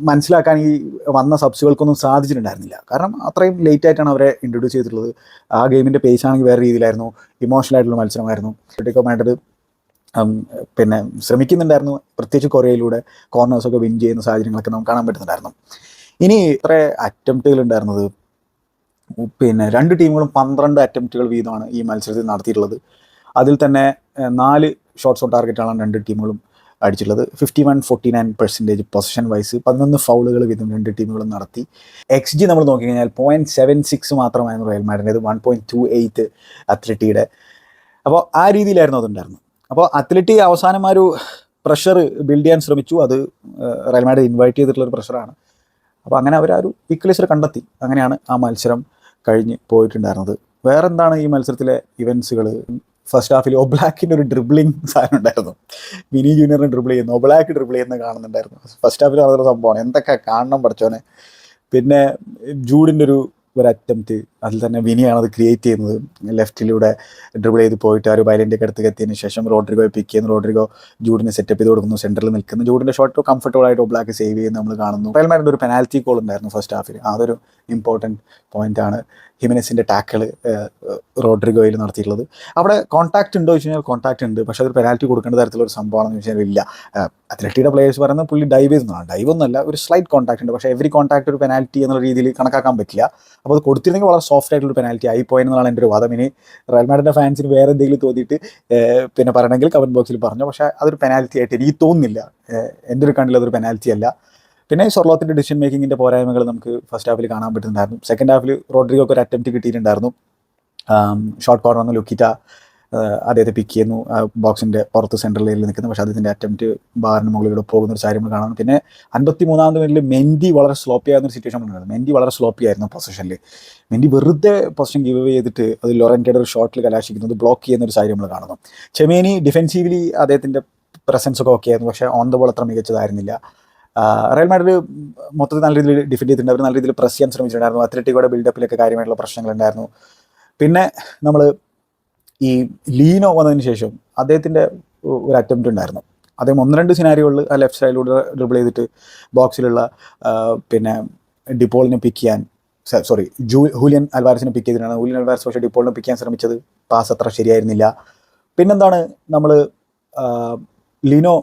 മനസ്സിലാക്കാൻ ഈ വന്ന സബ്സുകൾക്കൊന്നും സാധിച്ചിട്ടുണ്ടായിരുന്നില്ല. കാരണം അത്രയും ലേറ്റ് ആയിട്ടാണ് അവരെ ഇൻട്രൊഡ്യൂസ് ചെയ്തിട്ടുള്ളത്. ആ ഗെയിമിൻ്റെ പേസ് ആണെങ്കിൽ വേറെ രീതിയിലായിരുന്നു, ഇമോഷണൽ ആയിട്ടുള്ള മത്സരമായിരുന്നു. അത്ലറ്റിക്കോ മാഡ്രിഡ് പിന്നെ ശ്രമിക്കുന്നുണ്ടായിരുന്നു, പ്രത്യേകിച്ച് കൊറിയയിലൂടെ കോർണേഴ്സൊക്കെ വിൻ ചെയ്യുന്ന സാഹചര്യങ്ങളൊക്കെ നമുക്ക് കാണാൻ പറ്റുന്നുണ്ടായിരുന്നു. ഇനി ഇത്ര അറ്റംപ്റ്റുകൾ ഉണ്ടായിരുന്നത്, പിന്നെ 2 ടീമുകളും 12 അറ്റംപ്റ്റുകൾ വീതമാണ് ഈ മത്സരത്തിൽ നടത്തിയിട്ടുള്ളത്. അതിൽ തന്നെ 4 ഷോട്ട്സ് ഓൺ ടാർഗറ്റാണ് 2 ടീമുകളും അടിച്ചിട്ടുള്ളത്. 51-49% പൊസിഷൻ വൈസ്. 11 ഫൗളുകൾ വീതം 2 ടീമുകളും നടത്തി. XG നമ്മൾ നോക്കിക്കഴിഞ്ഞാൽ 0.76 മാത്രമായിരുന്നു റയൽ മാഡ്രിഡിൻ്റെ, 1.28 അത്ലറ്റിയുടെ. അപ്പോൾ ആ രീതിയിലായിരുന്നു അതുണ്ടായിരുന്നു. അപ്പോൾ അത്ലറ്റി അവസാനം ആ ഒരു പ്രഷർ ബിൽഡ് ചെയ്യാൻ ശ്രമിച്ചു. അത് റയൽ മാഡ്രിഡ് ഇൻവൈറ്റ് ചെയ്തിട്ടുള്ളൊരു പ്രഷറാണ്. അപ്പോൾ അങ്ങനെ അവർ ആ ഒരു ഈക്വലൈസർ കണ്ടെത്തി. അങ്ങനെയാണ് ആ മത്സരം കഴിഞ്ഞ് പോയിട്ടുണ്ടായിരുന്നത്. വേറെ എന്താണ് ഈ മത്സരത്തിലെ ഇവൻസുകൾ? ഫസ്റ്റ് ഹാഫിൽ ഒബ്ലാക്കിൻ്റെ ഒരു ഡ്രിബ്ലിംഗ് സാധനം ഉണ്ടായിരുന്നു. വിനി ജൂനിയറിന് ഡ്രിബിൾ ചെയ്യുന്നു, ഒബ്ലാക്ക് ഡ്രിബിൾ ചെയ്യുന്നത് കാണുന്നുണ്ടായിരുന്നു. ഫസ്റ്റ് ഹാഫിൽ നടന്ന സംഭവമാണ്, എന്തൊക്കെ കാണണം പഠിച്ചോനെ. പിന്നെ ജൂഡിൻ്റെ ഒരു അറ്റംപ്റ്റ്, അതിൽ തന്നെ വിനിയാണ് അത് ക്രിയേറ്റ് ചെയ്യുന്നത്. ലെഫ്റ്റിലൂടെ ഡ്രിബിൾ ചെയ്ത് പോയിട്ട് ആ ഒരു ബൈലൻ്റെയൊക്കെ അടുത്ത് എത്തിയതിന് ശേഷം റോഡ്രിഗോയെ പിക്ക് ചെയ്യുന്നു. റോഡ്രിഗോ ജൂഡിനെ സെറ്റപ്പ് ചെയ്ത് കൊടുക്കുന്നു, സെൻറ്ററിൽ നിൽക്കുന്നു. ജൂഡിൻ്റെ ഷോട്ട് കംഫർട്ടബിൾ ആയിട്ട് ഒബ്ലാക്ക് സേവ് ചെയ്യുന്നത് നമ്മൾ കാണുന്നു. റയൽ മാഡ്രിഡിൻ്റെ ഒരു പെനാൽറ്റി കോൾ ഉണ്ടായിരുന്നു ഫസ്റ്റ് ഹാഫിൽ. അതൊരു ഇമ്പോർട്ടൻറ്റ് പോയിൻ്റാണ്. ഹിമെനസിൻ്റെ ടാക്കിൾ റോഡ്രിഗോയിൽ നടത്തിയിട്ടുള്ളത്. അവിടെ കോൺടാക്റ്റ് ഉണ്ടോ ചോദിച്ചു കഴിഞ്ഞാൽ കോൺടാക്റ്റ് ഉണ്ട്, പക്ഷേ അതൊരു പെനാൽറ്റി കൊടുക്കേണ്ട തരത്തിലൊരു സംഭവമാണെന്ന് ചോദിച്ചാൽ ഇല്ല. അത്ലറ്റിയുടെ പ്ലേയേഴ്സ് പറയുന്നത് പുള്ളി ഡൈവ് ചെയ്യുന്നതാണ്, ഡൈവ് ഒന്നുമല്ല, ഒരു സ്ലൈറ്റ് കോൺടാക്റ്റ് ഉണ്ട്. പക്ഷേ എവറി കോൺടാക്റ്റ് ഒരു പെനാൽറ്റി എന്നുള്ള രീതിയിൽ കണക്കാക്കാൻ പറ്റില്ല. അപ്പോൾ അത് കൊടുത്തിരുന്നെങ്കിൽ വളരെ സോഫ്റ്റ് ആയിട്ടുള്ള പെനാൽറ്റി ആയിപ്പോയെന്നാണ് എൻ്റെ ഒരു വാദം. ഇനി റയൽ മാഡ്രിഡിൻ്റെ ഫാൻസിന് വേറെ എന്തെങ്കിലും തോന്നിയിട്ട് പിന്നെ പറയണമെങ്കിൽ കമൻറ്റ് ബോക്സിൽ പറഞ്ഞു. പക്ഷേ അതൊരു പെനാൽറ്റി ആയിട്ട് എനിക്ക് തോന്നുന്നില്ല. എൻ്റെ ഒരു കണ്ണിൽ അതൊരു പെനാൽറ്റി അല്ല. പിന്നെ സൊർലോത്തിൻ്റെ ഡിസിഷൻ മേക്കിങ്ങിൻ്റെ പോരായ്മകൾ നമുക്ക് ഫസ്റ്റ് ഹാഫിൽ കാണാൻ പറ്റുന്നുണ്ടായിരുന്നു. സെക്കൻഡ് ഹാഫിൽ റോഡ്രിഗോക്ക് ഒരു അറ്റംപ്റ്റ് കിട്ടിയിട്ടുണ്ടായിരുന്നു. ഷോർട്ട് കോർണർ വന്ന് ലുക്കിറ്റ അദ്ദേഹത്തെ പിക്ക് ചെയ്യുന്നു, ബോക്സിൻ്റെ പുറത്ത് സെൻട്രൽ ഏരിയയിൽ നിൽക്കുന്നു. പക്ഷേ അതിൻ്റെ അറ്റംപ്റ്റ് ബാറിന് മുകളിലൂടെ പോകുന്നൊരു കാര്യങ്ങൾ കാണാം. പിന്നെ 53ാമത്തെ മിനിറ്റിൽ മെൻഡി വളരെ സ്ലോപ്പി ആയിരുന്നൊരു സിറ്റുവേഷൻ ഉണ്ടായിരുന്നു. മെൻഡി വളരെ സ്ലോപ്പി ആയിരുന്നു പൊസിഷനിൽ. മെൻഡി വെറുതെ പൊസിഷൻ ഗിവ് അവേ ചെയ്തിട്ട് അത് ലോറൻറ്റയുടെ ഒരു ഷോട്ടിൽ കലാശിക്കുന്നത് ബ്ലോക്ക് ചെയ്യുന്ന ഒരു സാഹചര്യം നമ്മൾ കാണുന്നു. ചെമേനി ഡിഫെൻസീവ്ലി അദ്ദേഹത്തിൻ്റെ പ്രസൻസ് ഒക്കെ ഓക്കെ ആയിരുന്നു, പക്ഷേ ഓൺ ദ ബോൾ അത്ര മികച്ചതായിരുന്നില്ല. റയൽ മാഡ്രിഡ് മൊത്തത്തിൽ നല്ല രീതിയിൽ ഡിഫെൻഡ് ചെയ്തിട്ടുണ്ട്. അവർ നല്ല രീതിയിൽ പ്രസ് ചെയ്യാൻ ശ്രമിച്ചിട്ടുണ്ടായിരുന്നു. അത്ലറ്റിക്കോയുടെ ബിൽഡപ്പിലൊക്കെ കാര്യമായിട്ടുള്ള പ്രശ്നങ്ങളുണ്ടായിരുന്നു. പിന്നെ നമ്മൾ ഈ ലീനോ വന്നതിന് ശേഷം അദ്ദേഹത്തിൻ്റെ ഒരു അറ്റംപ്റ്റ് ഉണ്ടായിരുന്നു. അദ്ദേഹം 1-2 സിനാരിയോകളിൽ ആ ലെഫ്റ്റ് സൈഡിലൂടെ ഡ്രിബിൾ ചെയ്തിട്ട് ബോക്സിലുള്ള പിന്നെ ഡിപ്പോളിനെ പിക്ക് ചെയ്യാൻ സോറി ഹൂലിയൻ അൽവാരസിനെ പിക്ക് ചെയ്തിട്ടാണ്. ഹൂലിയൻ അൽവാരസ് പക്ഷേ ഡിപ്പോളിനെ പിക്ക് ചെയ്യാൻ ശ്രമിച്ചത്, പാസ് അത്ര ശരിയായിരുന്നില്ല. പിന്നെന്താണ് നമ്മൾ ലിനോ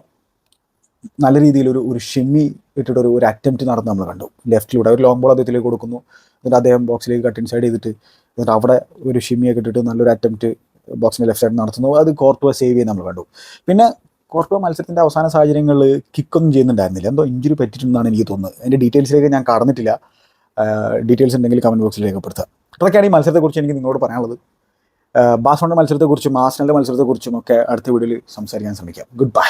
നല്ല രീതിയിൽ ഒരു ഷിമ്മി ഇട്ടിട്ട് ഒരു അറ്റംപ്റ്റ് നടന്ന് നമ്മൾ കണ്ടു. ലെഫ്റ്റിലൂടെ ഒരു ലോങ് ബോൾ അദ്ദേഹത്തിലേക്ക് കൊടുക്കുന്നു, എന്നിട്ട് അദ്ദേഹം ബോക്സിലേക്ക് കട്ട് ഇൻസൈഡ് ചെയ്തിട്ട് എന്നിട്ട് അവിടെ ഒരു ഷിമ്മിയൊക്കെ ഇട്ടിട്ട് നല്ലൊരു അറ്റംപ്റ്റ് ബോക്സിൻ്റെ ലെഫ്റ്റ് സൈഡ് നടത്തുന്നു. അത് കോർട്ടുവ സേവ് ചെയ്ത് നമ്മൾ കണ്ടു. പിന്നെ കോർട്ടുവ മത്സരത്തിൻ്റെ അവസാന സാഹചര്യങ്ങളിൽ കിക്കൊന്നും ചെയ്യുന്നുണ്ടായിരുന്നില്ല, എന്തോ ഇഞ്ചുറി പറ്റിയിട്ടുണ്ടെന്നാണ് എനിക്ക് തോന്നുന്നത്. അതിൻ്റെ ഡീറ്റെയിൽസിലേക്ക് ഞാൻ കടന്നിട്ടില്ല. ഡീറ്റെയിൽസ് ഉണ്ടെങ്കിൽ കമൻറ്റ് ബോക്സിൽ രേഖപ്പെടുത്തുക. അതൊക്കെയാണ് ഈ മത്സരത്തെക്കുറിച്ച് എനിക്ക് നിങ്ങളോട് പറയാനുള്ളത്. ബാഴ്സലോണ മത്സരത്തെക്കുറിച്ചും ആർസണലിൻ്റെ മത്സരത്തെക്കുറിച്ചും ഒക്കെ അടുത്ത വീഡിയോയിൽ സംസാരിക്കാൻ ശ്രമിക്കാം. Good bye.